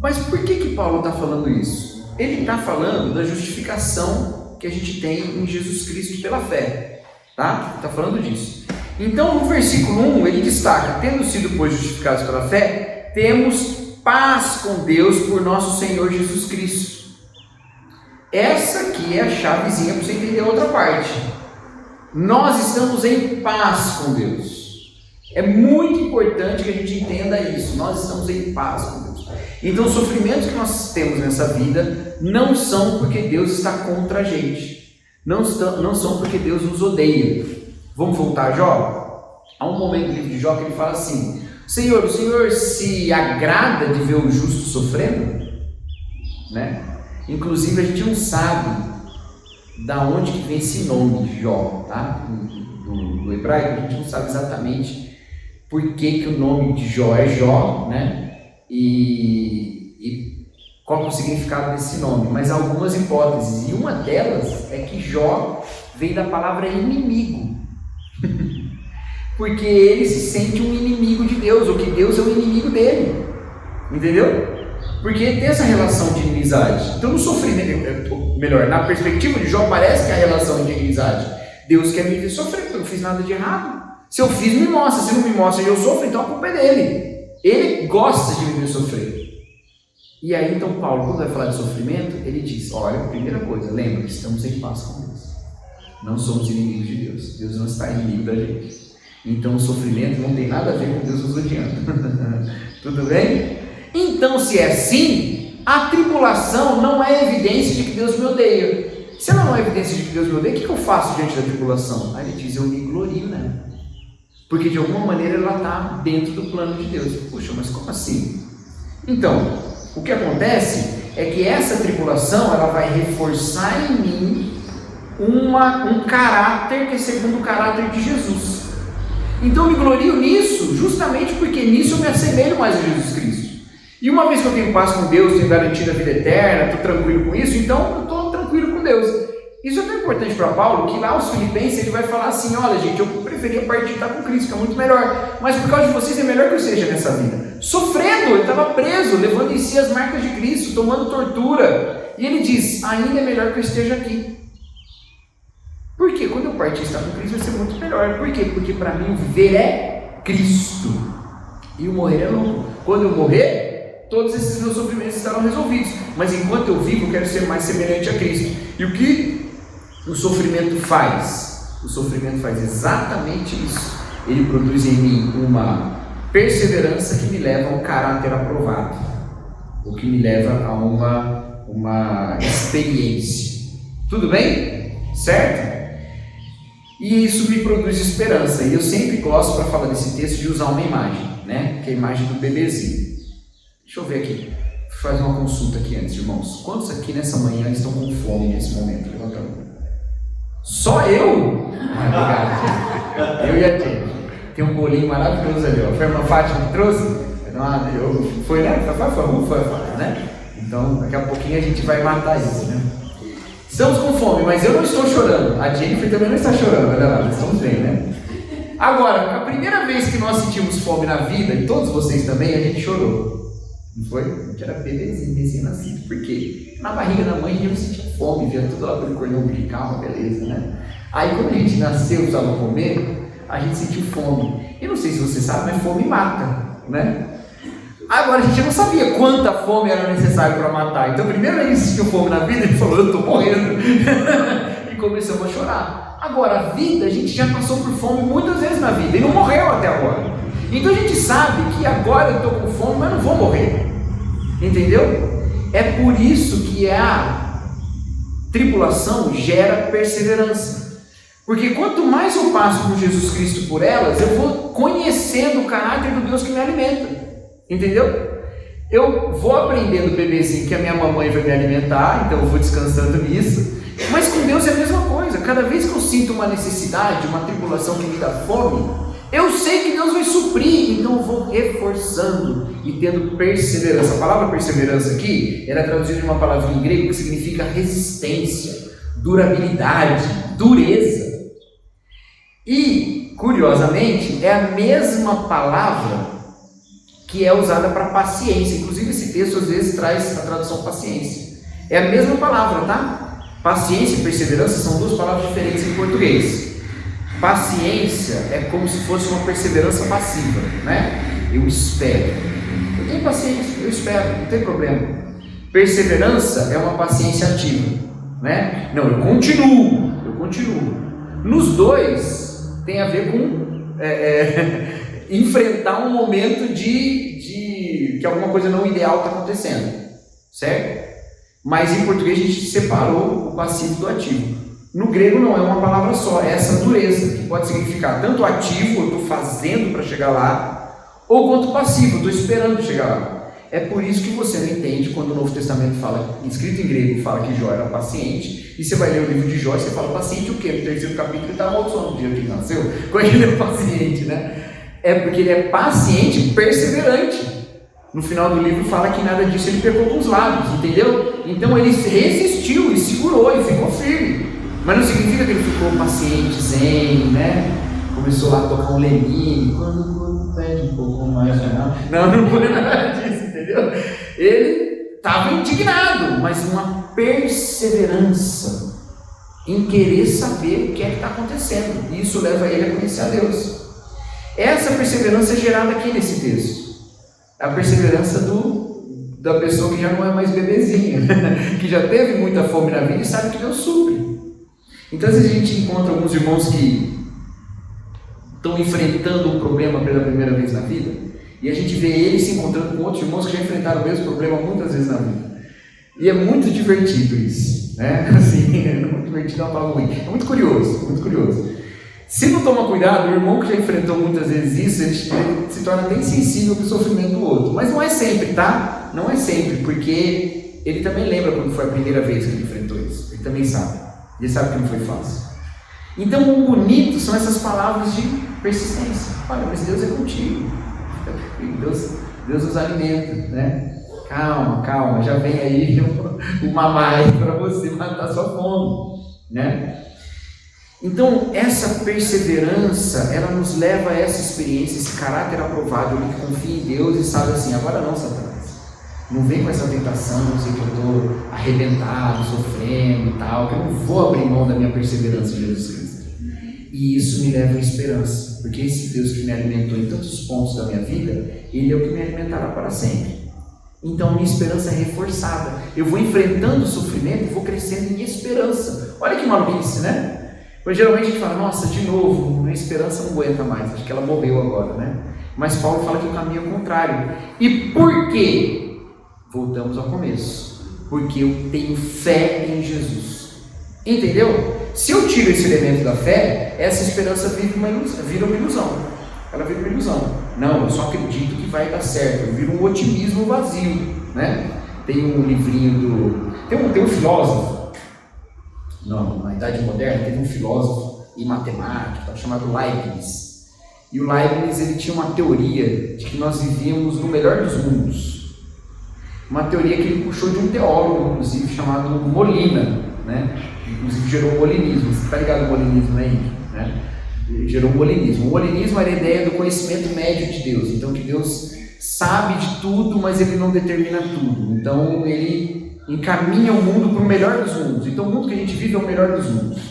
Mas por que Paulo está falando isso? Ele está falando da justificação que a gente tem em Jesus Cristo pela fé, tá? Está falando disso. Então, no versículo 1, ele destaca: tendo sido, pois, justificados pela fé, temos paz com Deus por nosso Senhor Jesus Cristo. Essa aqui é a chavezinha para você entender a outra parte. Nós estamos em paz com Deus. É muito importante que a gente entenda isso. Nós estamos em paz com Deus. Então, os sofrimentos que nós temos nessa vida não são porque Deus está contra a gente. Não são porque Deus nos odeia. Vamos voltar a Jó? Há um momento no livro de Jó que ele fala assim: o Senhor se agrada de ver o justo sofrendo? né? Inclusive a gente não sabe da onde que vem esse nome Jó, tá? Do hebraico, a gente não sabe exatamente por que o nome de Jó é Jó, né? E qual é o significado desse nome, mas há algumas hipóteses, e uma delas é que Jó vem da palavra inimigo, porque ele se sente um inimigo de Deus, ou que Deus é o inimigo dele, entendeu? Porque tem essa relação de inimizade. Então no sofrimento, melhor, na perspectiva de Jó, parece que a relação é de inimizade. Deus quer me ver sofrer, porque eu não fiz nada de errado. Se eu fiz, me mostra. Se não me mostra e eu sofro, então a culpa é dele. Ele gosta de me ver sofrer. E aí então Paulo, quando vai falar de sofrimento, ele diz, olha, primeira coisa, lembra que estamos em paz com Deus. Não somos inimigos de Deus. Deus não está inimigo da gente. Então o sofrimento não tem nada a ver com Deus nos odiando. Tudo bem? Então, se é assim, a tribulação não é evidência de que Deus me odeia. Se ela não é evidência de que Deus me odeia, o que eu faço diante da tribulação? Aí ele diz, eu me glorio, né? Porque de alguma maneira ela está dentro do plano de Deus. Puxa, mas como assim? Então, o que acontece é que essa tribulação ela vai reforçar em mim um caráter que é segundo o caráter de Jesus. Então eu me glorio nisso, justamente porque nisso eu me assemelho mais a Jesus Cristo. E uma vez que eu tenho paz com Deus, tenho garantido a vida eterna, estou tranquilo com isso, então eu estou tranquilo com Deus. Isso é tão importante para Paulo, que lá aos Filipenses ele vai falar assim, olha gente, eu preferia partir e estar com Cristo, que é muito melhor, mas por causa de vocês é melhor que eu esteja nessa vida. Sofrendo, ele estava preso, levando em si as marcas de Cristo, tomando tortura, e ele diz, ainda é melhor que eu esteja aqui. Por quê? Quando eu partir e estar com Cristo vai ser muito melhor. Por quê? Porque para mim o viver é Cristo, e o morrer é lucro. Quando eu morrer, todos esses meus sofrimentos estarão resolvidos, mas enquanto eu vivo eu quero ser mais semelhante a Cristo. E o que o sofrimento faz? O sofrimento faz exatamente isso. Ele produz em mim uma perseverança que me leva a um caráter aprovado, o que me leva a uma experiência. Tudo bem? Certo? E isso me produz esperança. E eu sempre gosto, para falar desse texto, de usar uma imagem, né? Que é a imagem do bebezinho. Deixa eu ver aqui, vou fazer uma consulta aqui antes, irmãos. Quantos aqui nessa manhã estão com fome nesse momento? Levanta a mão. Só eu? Obrigado. Eu e a Tia. Tem um bolinho maravilhoso ali, ó. Foi a irmã Fátima que trouxe? Foi, né? Foi, né? Então, daqui a pouquinho a gente vai matar isso, né? Estamos com fome, mas eu não estou chorando. A Jennifer também não está chorando, olha lá, estamos bem, né? Agora, a primeira vez que nós sentimos fome na vida, e todos vocês também, a gente chorou. Não foi? A gente era bebezinho, recém-nascido. Por quê? Na barriga da mãe a gente não sentia fome, via tudo lá pelo cordão umbilical, beleza, né? Aí quando a gente nasceu, precisava comer, a gente sentiu fome. E não sei se você sabe, mas fome mata, né? Agora a gente não sabia quanta fome era necessário para matar. Então, primeiro a gente sentiu fome na vida, ele falou, eu estou morrendo. E começamos a chorar. Agora, a vida, a gente já passou por fome muitas vezes na vida e não morreu até agora. Então a gente sabe que agora eu estou com fome, mas não vou morrer. Entendeu? É por isso que a tribulação gera perseverança. Porque quanto mais eu passo com Jesus Cristo por elas, eu vou conhecendo o caráter do Deus que me alimenta. Entendeu? Eu vou aprendendo, bebezinho, que a minha mamãe vai me alimentar, então eu vou descansando nisso. Mas com Deus é a mesma coisa. Cada vez que eu sinto uma necessidade, uma tribulação que me dá fome, eu sei que Deus vai suprir, então eu vou reforçando e tendo perseverança. A palavra perseverança aqui, ela é traduzida de uma palavra em grego que significa resistência, durabilidade, dureza. E, curiosamente, é a mesma palavra que é usada para paciência. Inclusive esse texto às vezes traz a tradução paciência. É a mesma palavra, tá? Paciência e perseverança são duas palavras diferentes em português. Paciência é como se fosse uma perseverança passiva, né? Eu espero. Eu tenho paciência, eu espero, não tem problema. Perseverança é uma paciência ativa, né? Não, eu continuo. Nos dois tem a ver com enfrentar um momento de que alguma coisa não ideal está acontecendo, certo? Mas em português a gente separou o passivo do ativo. No grego não é uma palavra só, é essa dureza, que pode significar tanto ativo, eu estou fazendo para chegar lá, ou quanto passivo, eu estou esperando chegar lá. É por isso que você não entende quando o Novo Testamento fala, escrito em grego, fala que Jó era paciente, e você vai ler o livro de Jó e você fala, paciente o quê? No terceiro capítulo ele está amaldiçoando o dia que ele nasceu. Como é que ele é paciente, né? É porque ele é paciente e perseverante. No final do livro fala que nada disso ele pegou com os lábios, entendeu? Então ele resistiu e segurou e ficou firme. Mas não significa que ele ficou paciente, zen, né? Começou lá a tocar um Lenine, quando o corpo pede um pouco mais, não foi nada disso, entendeu? Ele estava indignado, mas uma perseverança em querer saber o que é que está acontecendo. E isso leva ele a conhecer a Deus. Essa perseverança é gerada aqui nesse texto. A perseverança da pessoa que já não é mais bebezinha, que já teve muita fome na vida e sabe que Deus supre. Então, às vezes a gente encontra alguns irmãos que estão enfrentando um problema pela primeira vez na vida, e a gente vê eles se encontrando com outros irmãos que já enfrentaram o mesmo problema muitas vezes na vida. E é muito divertido isso, né? Assim, é muito divertido, é uma palavra ruim. É muito curioso, muito curioso. Se não toma cuidado, o irmão que já enfrentou muitas vezes isso, ele se torna bem sensível para o sofrimento do outro. Mas não é sempre, tá? Não é sempre, porque ele também lembra quando foi a primeira vez que ele enfrentou isso. Ele também sabe. Ele sabe que não foi fácil. Então, o bonito são essas palavras de persistência. Olha, mas Deus é contigo. Deus nos alimenta, né? Calma, calma, já vem aí o mamai para você matar sua fome, né? Então, essa perseverança, ela nos leva a essa experiência, esse caráter aprovado, ele confia em Deus e sabe assim, agora não, Satanás. Não vem com essa tentação, não sei que eu estou arrebentado, sofrendo e tal, que eu não vou abrir mão da minha perseverança em Jesus Cristo. E isso me leva à esperança, porque esse Deus que me alimentou em tantos pontos da minha vida, Ele é o que me alimentará para sempre. Então, minha esperança é reforçada. Eu vou enfrentando o sofrimento e vou crescendo em esperança. Olha que maluquice, né? Mas geralmente a gente fala, nossa, de novo, minha esperança não aguenta mais, acho que ela morreu agora, né? Mas Paulo fala que o caminho é o contrário. E por quê? Voltamos ao começo. Porque eu tenho fé em Jesus. Entendeu? Se eu tiro esse elemento da fé, essa esperança vira uma ilusão. Ela vira uma ilusão. Não, eu só acredito que vai dar certo. Vira um otimismo vazio, né? Tem um livrinho Tem um filósofo. Não, na Idade Moderna teve um filósofo e matemático chamado Leibniz. E o Leibniz ele tinha uma teoria de que nós vivíamos no melhor dos mundos. Uma teoria que ele puxou de um teólogo, inclusive, chamado Molina, né? Inclusive gerou o molinismo. Você está ligado ao molinismo aí? Né? Ele gerou o molinismo. O molinismo era a ideia do conhecimento médio de Deus. Então, que Deus sabe de tudo, mas Ele não determina tudo. Então, Ele encaminha o mundo para o melhor dos mundos. Então o mundo que a gente vive é o melhor dos mundos,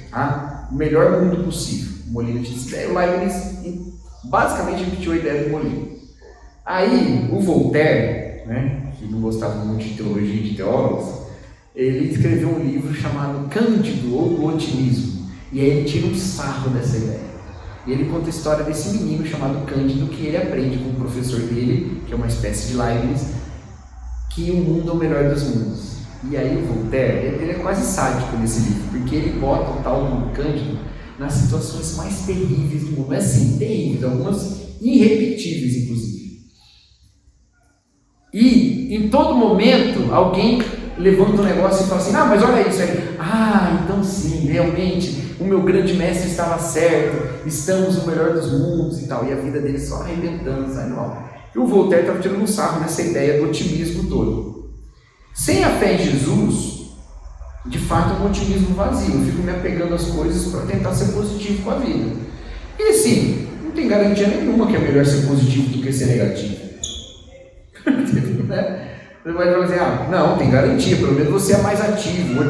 tá? O melhor mundo possível. O Molina tinha essa ideia, o Leibniz basicamente repetiu a ideia do Molina. Aí o Voltaire, né, que não gostava muito de teologia e de teólogos, ele escreveu um livro chamado Cândido ou do Otimismo, e aí ele tira um sarro dessa ideia. E ele conta a história desse menino chamado Cândido, que ele aprende com o professor dele, que é uma espécie de Leibniz, que o mundo é o melhor dos mundos. E aí o Voltaire, ele é quase sádico nesse livro, porque ele bota o tal do Cândido nas situações mais terríveis do mundo. É assim, terríveis, algumas irrepetíveis, inclusive. E em todo momento, alguém levanta um negócio e fala assim, mas olha isso aí. Então sim, realmente, o meu grande mestre estava certo, estamos no melhor dos mundos e tal. E a vida dele só arrebentando, sai mal. E o Voltaire estava tirando um sarro nessa ideia do otimismo todo. Sem a fé em Jesus, de fato é um otimismo vazio. Eu fico me apegando às coisas para tentar ser positivo com a vida. E assim, não tem garantia nenhuma que é melhor ser positivo do que ser negativo. Você vai dizer, não, tem garantia, pelo menos você é mais ativo.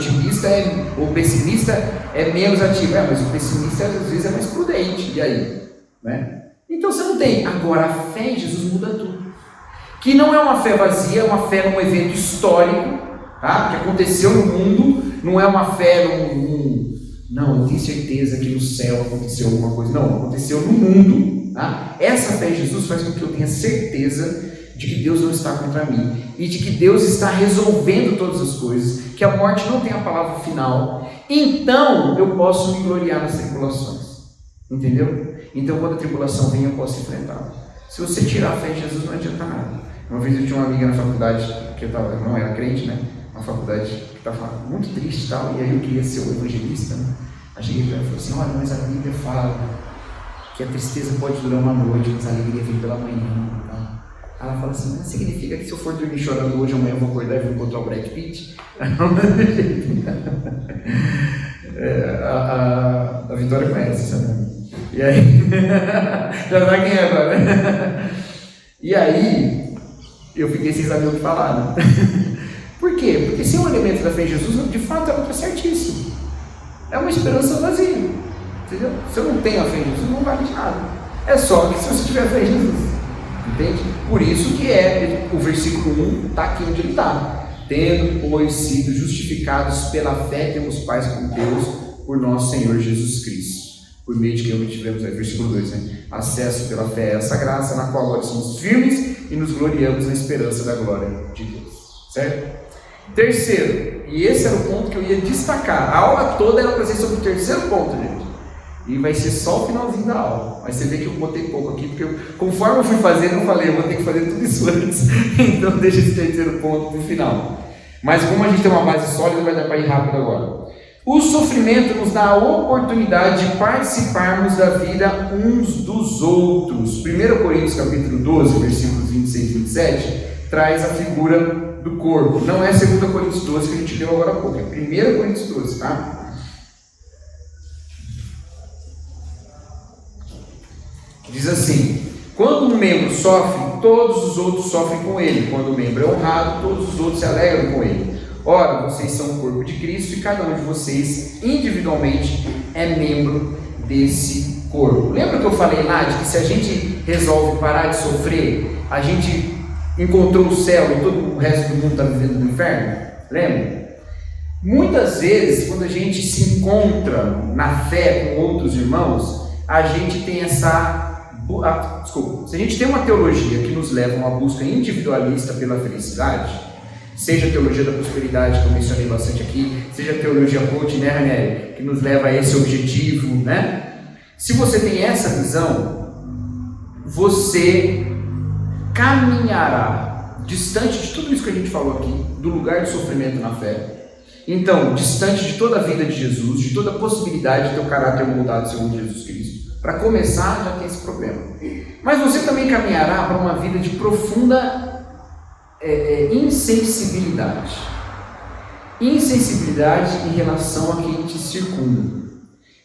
O pessimista é menos ativo. Mas o pessimista às vezes é mais prudente. E aí? Né? Então você não tem. Agora, a fé em Jesus muda tudo. Que não é uma fé vazia, é uma fé num evento histórico, tá? Que aconteceu no mundo, não é uma fé não, eu tenho certeza que no céu aconteceu alguma coisa. Não, aconteceu no mundo, tá? Essa fé em Jesus faz com que eu tenha certeza de que Deus não está contra mim e de que Deus está resolvendo todas as coisas, que a morte não tem a palavra final. Então, eu posso me gloriar nas tribulações. Entendeu? Então, quando a tribulação vem, eu posso enfrentá-la. Se você tirar a fé em Jesus, não adianta nada. Uma vez eu tinha uma amiga na faculdade, que eu não era crente, né? Uma faculdade que estava muito triste e tal, e aí eu queria ser o evangelista, né? Aí cheguei para ela e falei assim, olha, mas a Bíblia fala que a tristeza pode durar uma noite, mas a alegria vem pela manhã. Então, ela fala assim, não significa que se eu for dormir chorando hoje, amanhã eu vou acordar e vou encontrar o Brad Pitt? A Vitória conhece, sabe? E aí, já sabe quem é agora, né? E aí, eu fiquei sem saber o que falar, né? Por quê? Porque se é um elemento da fé em Jesus, de fato ela está certíssimo. É uma esperança vazia, entendeu? Se eu não tenho a fé em Jesus, não vale de nada. É só que se você tiver fé em Jesus, entende? Por isso que o versículo 1 está aqui onde ele está. Tendo, pois, sido justificados pela fé, temos paz com Deus por nosso Senhor Jesus Cristo. Por meio de quem obtivemos, versículo 2, né? Acesso pela fé a essa graça, na qual agora somos firmes e nos gloriamos na esperança da glória de Deus. Certo? Terceiro, e esse era o ponto que eu ia destacar. A aula toda era para ser sobre o terceiro ponto, gente. E vai ser só o finalzinho da aula. Mas você vê que eu botei pouco aqui, porque conforme eu fui fazendo, eu falei, eu vou ter que fazer tudo isso antes. Então deixa esse terceiro ponto para o final. Mas como a gente tem uma base sólida, vai dar para ir rápido agora. O sofrimento nos dá a oportunidade de participarmos da vida uns dos outros. 1 Coríntios capítulo 12, versículos 26 e 27, traz a figura do corpo. Não é 2 Coríntios 12 que a gente leu agora há pouco, é 1 Coríntios 12, tá? Diz assim, quando um membro sofre, todos os outros sofrem com ele. Quando o membro é honrado, todos os outros se alegram com ele. Ora, vocês são o corpo de Cristo e cada um de vocês, individualmente, é membro desse corpo. Lembra que eu falei lá de que se a gente resolve parar de sofrer, a gente encontrou o céu e todo o resto do mundo está vivendo no inferno? Lembra? Muitas vezes, quando a gente se encontra na fé com outros irmãos, a gente tem se a gente tem uma teologia que nos leva a uma busca individualista pela felicidade, seja a teologia da prosperidade, que eu mencionei bastante aqui, seja a teologia coach, né, Ranieri, que nos leva a esse objetivo, né? Se você tem essa visão, você caminhará distante de tudo isso que a gente falou aqui, do lugar de sofrimento na fé. Então, distante de toda a vida de Jesus, de toda a possibilidade de ter o caráter moldado segundo Jesus Cristo. Para começar, já tem esse problema. Mas você também caminhará para uma vida de profunda insensibilidade. Insensibilidade em relação a quem te circunda.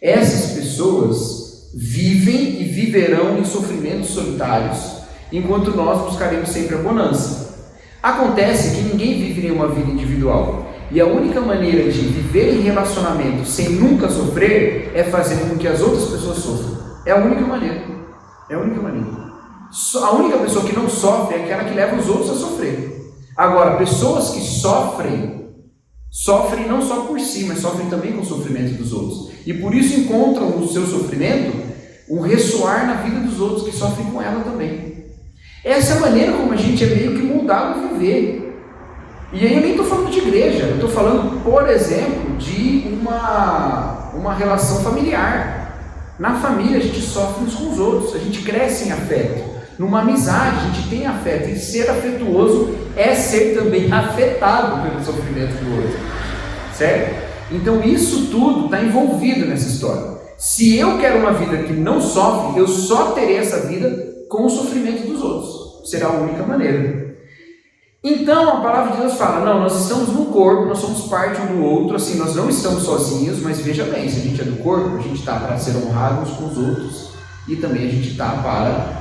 Essas pessoas vivem e viverão em sofrimentos solitários, enquanto nós buscaremos sempre a bonança. Acontece que ninguém vive nenhuma vida individual, e a única maneira de viver em relacionamento sem nunca sofrer é fazendo com que as outras pessoas sofram. É a única maneira. É a única maneira. A única pessoa que não sofre é aquela que leva os outros a sofrer. Agora, pessoas que sofrem não só por si, mas sofrem também com o sofrimento dos outros. E por isso encontram no seu sofrimento um ressoar na vida dos outros que sofrem com ela também. Essa é a maneira como a gente é meio que moldado a viver. E aí eu nem estou falando de igreja, eu estou falando, por exemplo, de uma relação familiar. Na família a gente sofre uns com os outros, a gente cresce em afeto. Numa amizade a gente tem afeto, e ser afetuoso é ser também afetado pelo sofrimento do outro, certo? Então isso tudo está envolvido nessa história. Se eu quero uma vida que não sofre, eu só terei essa vida com o sofrimento dos outros, será a única maneira. Então a palavra de Deus fala, não, nós estamos no corpo, nós somos parte um do outro, assim, nós não estamos sozinhos, mas veja bem, se a gente é do corpo, a gente está para ser honrado uns com os outros, e também a gente está para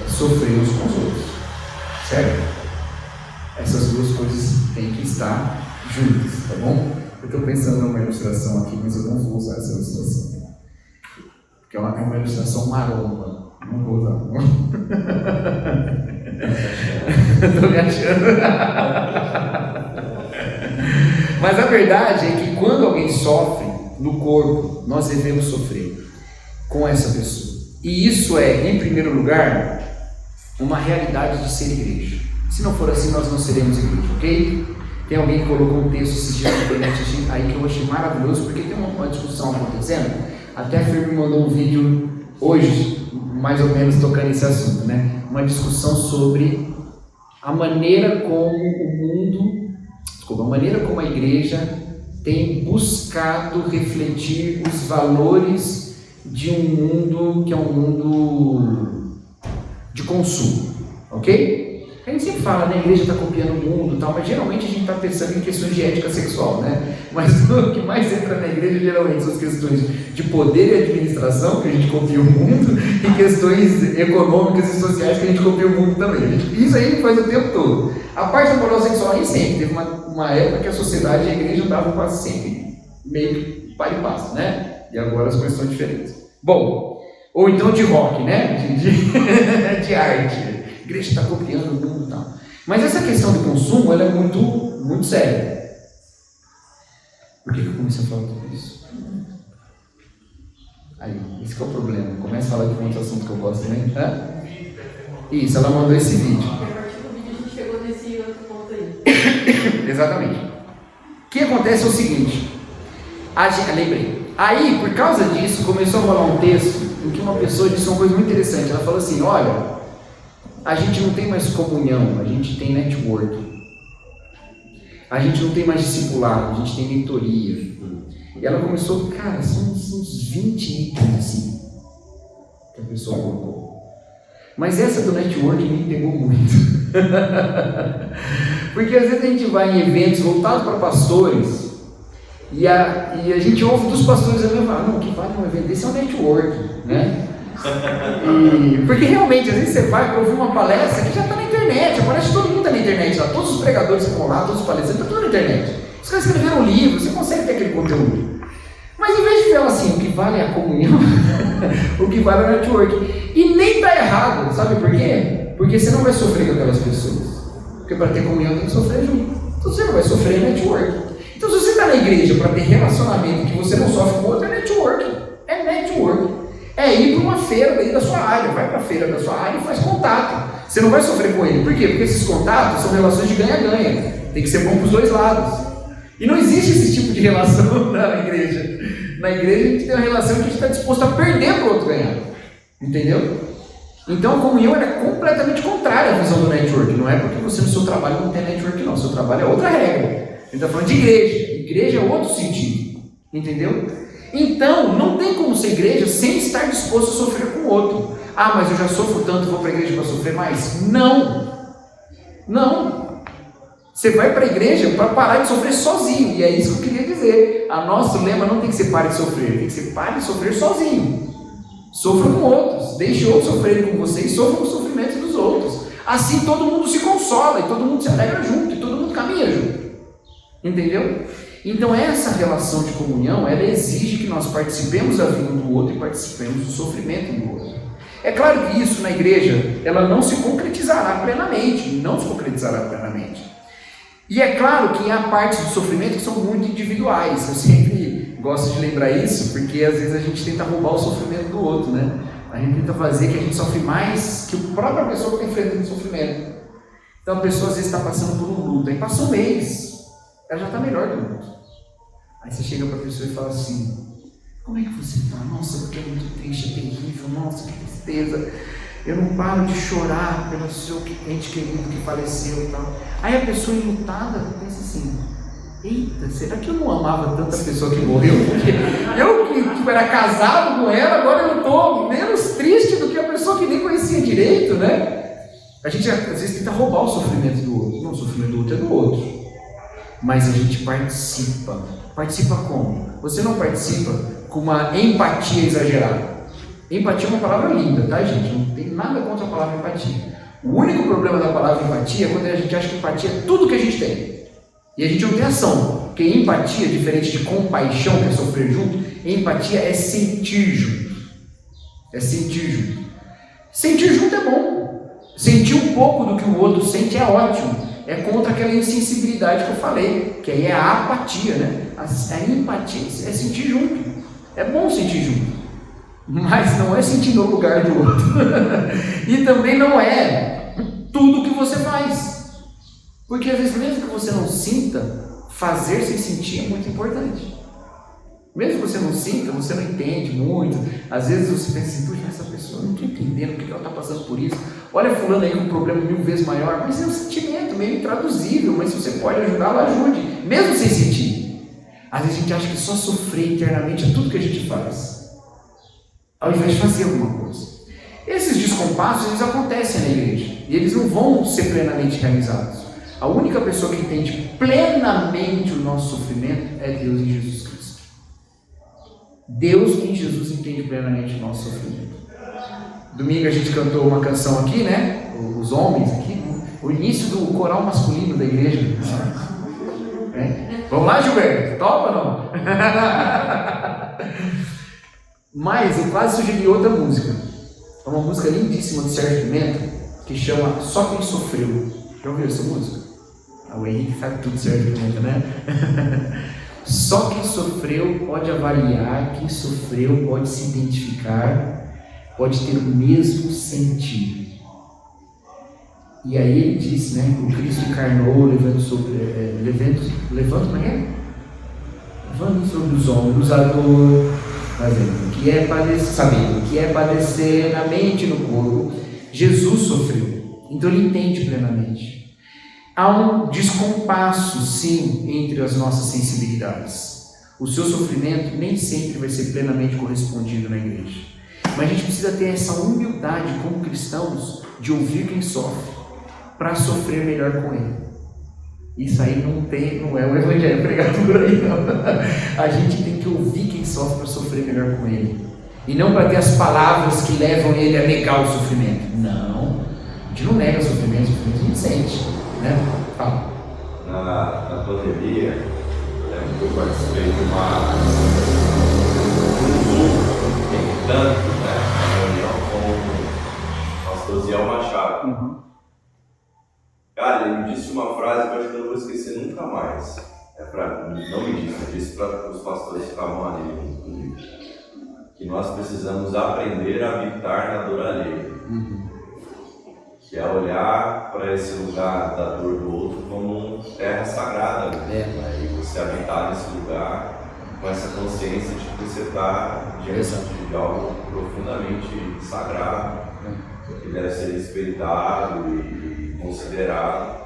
sofrer uns com os outros, certo? Essas duas coisas têm que estar juntas, tá bom? Eu estou pensando numa ilustração aqui, mas eu não vou usar essa ilustração, porque é uma ilustração maromba, não vou usar, não. Estou me achando. Mas a verdade é que quando alguém sofre no corpo, nós devemos sofrer com essa pessoa. E isso é, em primeiro lugar, uma realidade de ser igreja. Se não for assim, nós não seremos igreja, ok? Tem alguém que colocou um texto esses dias na internet aí que eu achei maravilhoso, porque tem uma discussão acontecendo. Até a Fer me mandou um vídeo hoje, mais ou menos tocando esse assunto, né? Uma discussão sobre a maneira como a igreja tem buscado refletir os valores de um mundo que é um mundo de consumo, ok? A gente sempre fala, né, a igreja está copiando o mundo e tal, mas geralmente a gente está pensando em questões de ética sexual, né? Mas o que mais entra na igreja geralmente são as questões de poder e administração, que a gente copia o mundo, e questões econômicas e sociais, que a gente copia o mundo também. Isso aí faz o tempo todo. A parte da moral sexual nem sempre. Teve uma época que a sociedade e a igreja andavam quase sempre meio que par e passo, né? E agora as coisas são diferentes. Bom, ou então de rock, né? De arte. A igreja está copiando o mundo e tal. Mas essa questão de consumo, ela é muito, muito séria. Por que eu comecei a falar tudo isso? Aí, esse que é o problema. Começa a falar de muitos assuntos que eu gosto também. Isso, ela mandou esse vídeo. A partir do vídeo a gente chegou nesse outro ponto aí. Exatamente. O que acontece é o seguinte. Lembrei. Aí, por causa disso, começou a rolar um texto em que uma pessoa disse uma coisa muito interessante. Ela falou assim, olha, a gente não tem mais comunhão, a gente tem network. A gente não tem mais discipulado, a gente tem mentoria. E ela começou, cara, são uns 20 itens assim, que a pessoa colocou. Mas essa do network me pegou muito. Porque às vezes a gente vai em eventos voltados para pastores, e a gente ouve dos pastores a mesma, não, o que vale um evento desse é o network, né? Porque realmente, às vezes você vai para ouvir uma palestra que já está na internet, aparece todo mundo está na internet lá, todos os pregadores que vão lá, todos os palestrantes, está tudo na internet. Os caras escreveram um livro, você consegue ter aquele conteúdo. Mas em vez de ver assim, o que vale é a comunhão, o que vale é o network. E nem está errado, sabe por quê? Porque você não vai sofrer com aquelas pessoas. Porque para ter comunhão tem que sofrer junto. Então você não vai sofrer em network. Então se você está na igreja para ter relacionamento que você não sofre com o outro, é network. É network. É ir para uma feira daí da sua área, vai para a feira da sua área e faz contato. Você não vai sofrer com ele. Por quê? Porque esses contatos são relações de ganha-ganha. Tem que ser bom para os dois lados. E não existe esse tipo de relação na igreja. Na igreja a gente tem uma relação que a gente está disposto a perder para o outro ganhar. Entendeu? Então a comunhão é completamente contrária à visão do network. Não é porque você no seu trabalho não tem network, não. O seu trabalho é outra regra. A gente está falando de igreja. Igreja é outro sentido. Entendeu? Então, não tem como ser igreja sem estar disposto a sofrer com o outro. Ah, mas eu já sofro tanto, vou para a igreja para sofrer mais? Não! Não! Você vai para a igreja para parar de sofrer sozinho. E é isso que eu queria dizer. O nosso lema não tem que ser pare de sofrer, tem que ser pare de sofrer sozinho. Sofra com outros. Deixe outros sofrerem com você e sofra com os sofrimentos dos outros. Assim todo mundo se consola e todo mundo se alegra junto e todo mundo caminha junto. Entendeu? Então essa relação de comunhão, ela exige que nós participemos da vida do outro e participemos do sofrimento do outro. É claro que isso na igreja, ela não se concretizará plenamente, não se concretizará plenamente. E é claro que há partes do sofrimento que são muito individuais. Eu sempre gosto de lembrar isso, porque às vezes a gente tenta roubar o sofrimento do outro, né? A gente tenta fazer que a gente sofre mais que a própria pessoa que está enfrentando o sofrimento. Então a pessoa às vezes está passando por um luto, aí passa um mês, ela já está melhor do luto. Aí você chega para a pessoa e fala assim, como é que você está? Nossa, eu estou muito triste, é terrível, nossa, que tristeza. Eu não paro de chorar pelo seu ente querido que faleceu e tal. Aí a pessoa enlutada pensa assim, eita, será que eu não amava tanta pessoa que morreu? Porque eu que era casado com ela, agora eu estou menos triste do que a pessoa que nem conhecia direito, né? A gente às vezes tenta roubar o sofrimento do outro. Não, o sofrimento do outro é do outro. Mas a gente participa. Participa como? Você não participa com uma empatia exagerada. Empatia é uma palavra linda, tá, gente? Não tem nada contra a palavra empatia. O único problema da palavra empatia é quando a gente acha que empatia é tudo que a gente tem. E a gente não tem ação. Porque empatia, diferente de compaixão, que é sofrer junto, empatia é sentir junto. É sentir junto. Sentir junto é bom. Sentir um pouco do que o outro sente é ótimo. É contra aquela insensibilidade que eu falei, que aí é a apatia, né? A empatia é sentir junto. É bom sentir junto. Mas não é sentir no lugar do outro. E também não é tudo que você faz. Porque às vezes, mesmo que você não sinta, fazer sem sentir é muito importante. Mesmo que você não sinta, você não entende muito. Às vezes você pensa assim, puxa, essa pessoa não está entendendo porque ela está passando por isso. Olha fulano aí com um problema 1000 vezes maior, mas é um sentimento meio intraduzível, mas se você pode ajudá-lo, ajude, mesmo sem sentir. Às vezes a gente acha que só sofrer internamente é tudo que a gente faz, ao invés de fazer alguma coisa. Esses descompassos, eles acontecem na igreja, e eles não vão ser plenamente realizados. A única pessoa que entende plenamente o nosso sofrimento é Deus em Jesus Cristo. Deus em Jesus entende plenamente o nosso sofrimento. Domingo a gente cantou uma canção aqui, né? Os homens aqui, o início do coral masculino da igreja. Vamos lá, Gilberto? Topa ou não? Mas eu quase sugeri outra música. É uma música lindíssima do Sérgio Pimenta, que chama Só Quem Sofreu. Já ouviu essa música? O Henrique sabe tudo de Sérgio Pimenta, né? Só quem sofreu pode avaliar, quem sofreu pode se identificar, pode ter o mesmo sentido. E aí ele disse, né? O Cristo encarnou levando sobre os ombros a dor, sabendo o que é padecer na mente e no corpo. Jesus sofreu, então ele entende plenamente. Há um descompasso, sim, entre as nossas sensibilidades. O seu sofrimento nem sempre vai ser plenamente correspondido na igreja. Mas a gente precisa ter essa humildade como cristãos de ouvir quem sofre, para sofrer melhor com ele. Isso aí não é o evangelho pregado por aí, não. A gente tem que ouvir quem sofre para sofrer melhor com ele. E não para ter as palavras que levam ele a negar o sofrimento. Não, a gente não nega o sofrimento a gente sente. Né? Fala. Na pandemia, eu lembro que eu participei de uma reunião com o pastor Ziel Machado. Cara, ele me disse uma frase que eu acho que eu não vou esquecer nunca mais. Não me disse para os pastores que estavam ali comigo, que nós precisamos aprender a habitar na dor alheia. Que é olhar para esse lugar da dor do outro como terra sagrada, e você habitar nesse lugar com essa consciência de que você está diante de algo profundamente sagrado, que deve ser respeitado e considerado,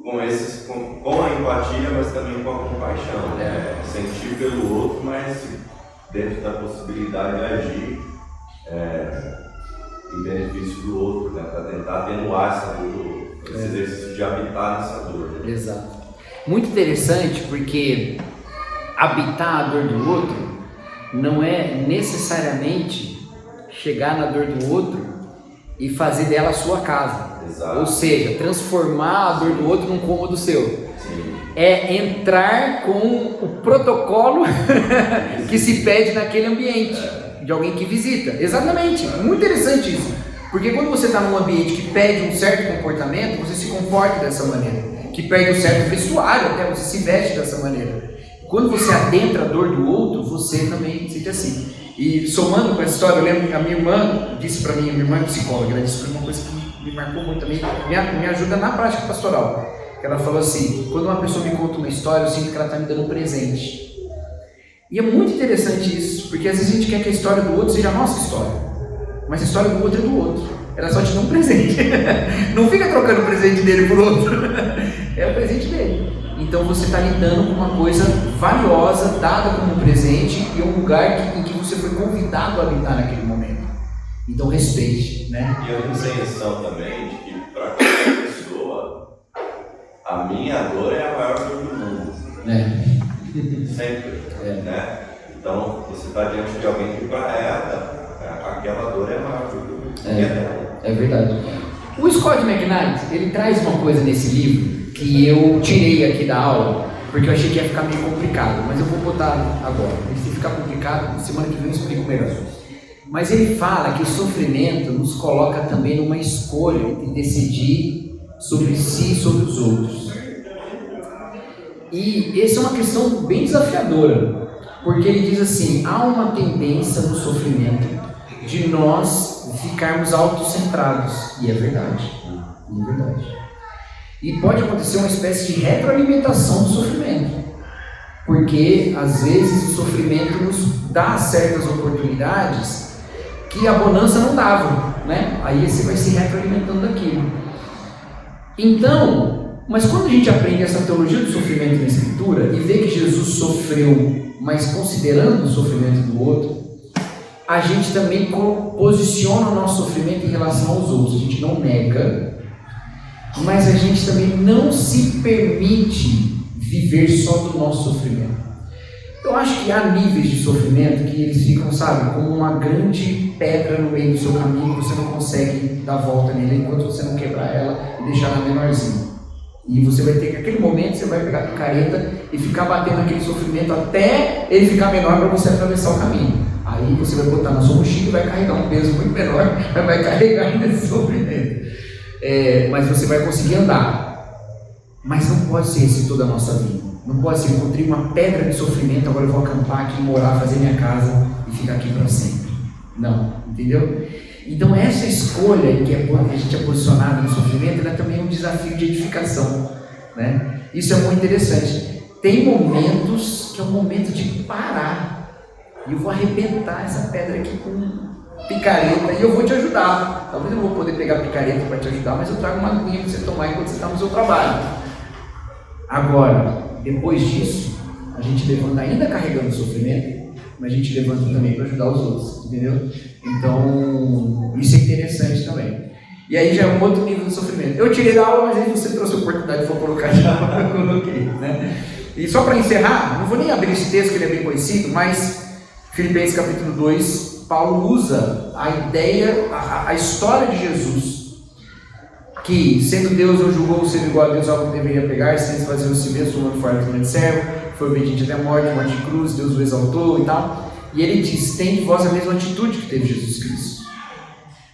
com a empatia, mas também com a compaixão, sentir pelo outro, mas dentro da possibilidade de agir em benefício do outro, né? Para tentar atenuar essa dor, esse exercício de habitar nessa dor. Né? Exato. Muito interessante, porque habitar a dor do outro não é necessariamente chegar na dor do outro e fazer dela a sua casa. Exato. Ou seja, transformar a dor do outro num cômodo seu. Sim. É entrar com o protocolo que se pede naquele ambiente. De alguém que visita, exatamente, muito interessante isso, porque quando você está num ambiente que pede um certo comportamento, você se comporta dessa maneira, que pede um certo vestuário, até você se veste dessa maneira. Quando você adentra a dor do outro, você também sente assim. E somando com essa história, eu lembro que a minha irmã disse para mim, a minha irmã é psicóloga, ela disse para mim uma coisa que me marcou muito também, me ajuda na prática pastoral. Ela falou assim: quando uma pessoa me conta uma história, eu sinto que ela está me dando um presente. E é muito interessante isso, porque às vezes a gente quer que a história do outro seja a nossa história, mas a história do outro é do outro, ela só te dá um presente. Não fica trocando o presente dele por outro, é o presente dele. Então você está lidando com uma coisa valiosa, dada como um presente, e um lugar em que você foi convidado a habitar naquele momento. Então respeite, né? E eu tenho essa intenção também de que para qualquer pessoa, a minha dor é a maior dor do mundo. Sempre. Né? Então, você está diante de alguém que para ela, aquela dor é maior do que dela. É verdade. O Scott McKnight, ele traz uma coisa nesse livro que eu tirei aqui da aula, porque eu achei que ia ficar meio complicado, mas eu vou botar agora. Se ficar complicado, semana que vem eu explico melhor. Mas ele fala que o sofrimento nos coloca também numa escolha de decidir sobre si e sobre os outros. E essa é uma questão bem desafiadora, porque ele diz assim: há uma tendência no sofrimento de nós ficarmos autocentrados, e é verdade, E pode acontecer uma espécie de retroalimentação do sofrimento, porque às vezes o sofrimento nos dá certas oportunidades que a bonança não dava. né? Aí você vai se retroalimentando daquilo. Então, mas quando a gente aprende essa teologia do sofrimento na Escritura e vê que Jesus sofreu, mas considerando o sofrimento do outro, a gente também posiciona o nosso sofrimento em relação aos outros. A gente não nega, mas a gente também não se permite viver só do nosso sofrimento. Eu acho que há níveis de sofrimento que eles ficam, sabe, como uma grande pedra no meio do seu caminho, você não consegue dar volta nele enquanto você não quebrar ela e deixar ela menorzinha. E você vai ter que, naquele momento, você vai pegar a picareta e ficar batendo aquele sofrimento até ele ficar menor para você atravessar o caminho. Aí você vai botar na sua mochila e vai carregar um peso muito menor, vai carregar nesse sofrimento. Mas você vai conseguir andar. Mas não pode ser esse toda a nossa vida. Não pode ser, encontrei uma pedra de sofrimento, agora eu vou acampar aqui, morar, fazer minha casa e ficar aqui para sempre. Não, entendeu? Então essa escolha que a gente é posicionado no sofrimento, ela também é um desafio de edificação, né? Isso é muito interessante. Tem momentos que é o momento de parar, e eu vou arrebentar essa pedra aqui com picareta e eu vou te ajudar. Talvez eu não vou poder pegar picareta para te ajudar, mas eu trago uma aguinha para você tomar enquanto você está no seu trabalho. Agora, depois disso, a gente levanta ainda carregando o sofrimento, mas a gente levanta também para ajudar os outros, entendeu? Então, isso é interessante também. E aí já é um outro nível de sofrimento. Eu tirei da aula, mas aí você trouxe a oportunidade de colocar já, eu coloquei, né? E só para encerrar, não vou nem abrir esse texto que ele é bem conhecido, mas Filipenses capítulo 2, Paulo usa a ideia, a história de Jesus, que, sendo Deus, não julgou ser igual a Deus algo que deveria pegar, sem fazer o si mesmo, tomando forma de servo, foi obediente até a morte de cruz, Deus o exaltou e tal. E ele diz: tem de vós a mesma atitude que teve Jesus Cristo.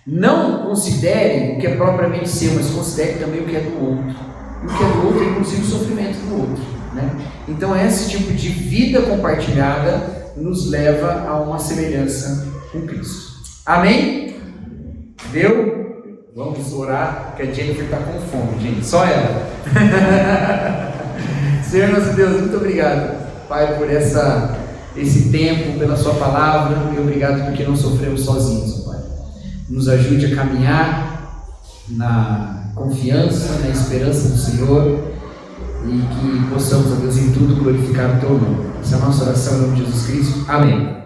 Não considere o que é propriamente seu, mas considere também o que é do outro. E o que é do outro é inclusive o sofrimento do outro, né? Então esse tipo de vida compartilhada nos leva a uma semelhança com Cristo. Amém? Deu? Vamos orar, que a Jennifer está com fome, gente. Só ela. Senhor nosso Deus, muito obrigado, Pai, por esse tempo, pela sua palavra, e obrigado porque não sofremos sozinhos, Pai. Nos ajude a caminhar na confiança, na esperança do Senhor, e que possamos, ó Deus, em tudo glorificar o Teu nome. Essa é a nossa oração em nome de Jesus Cristo. Amém.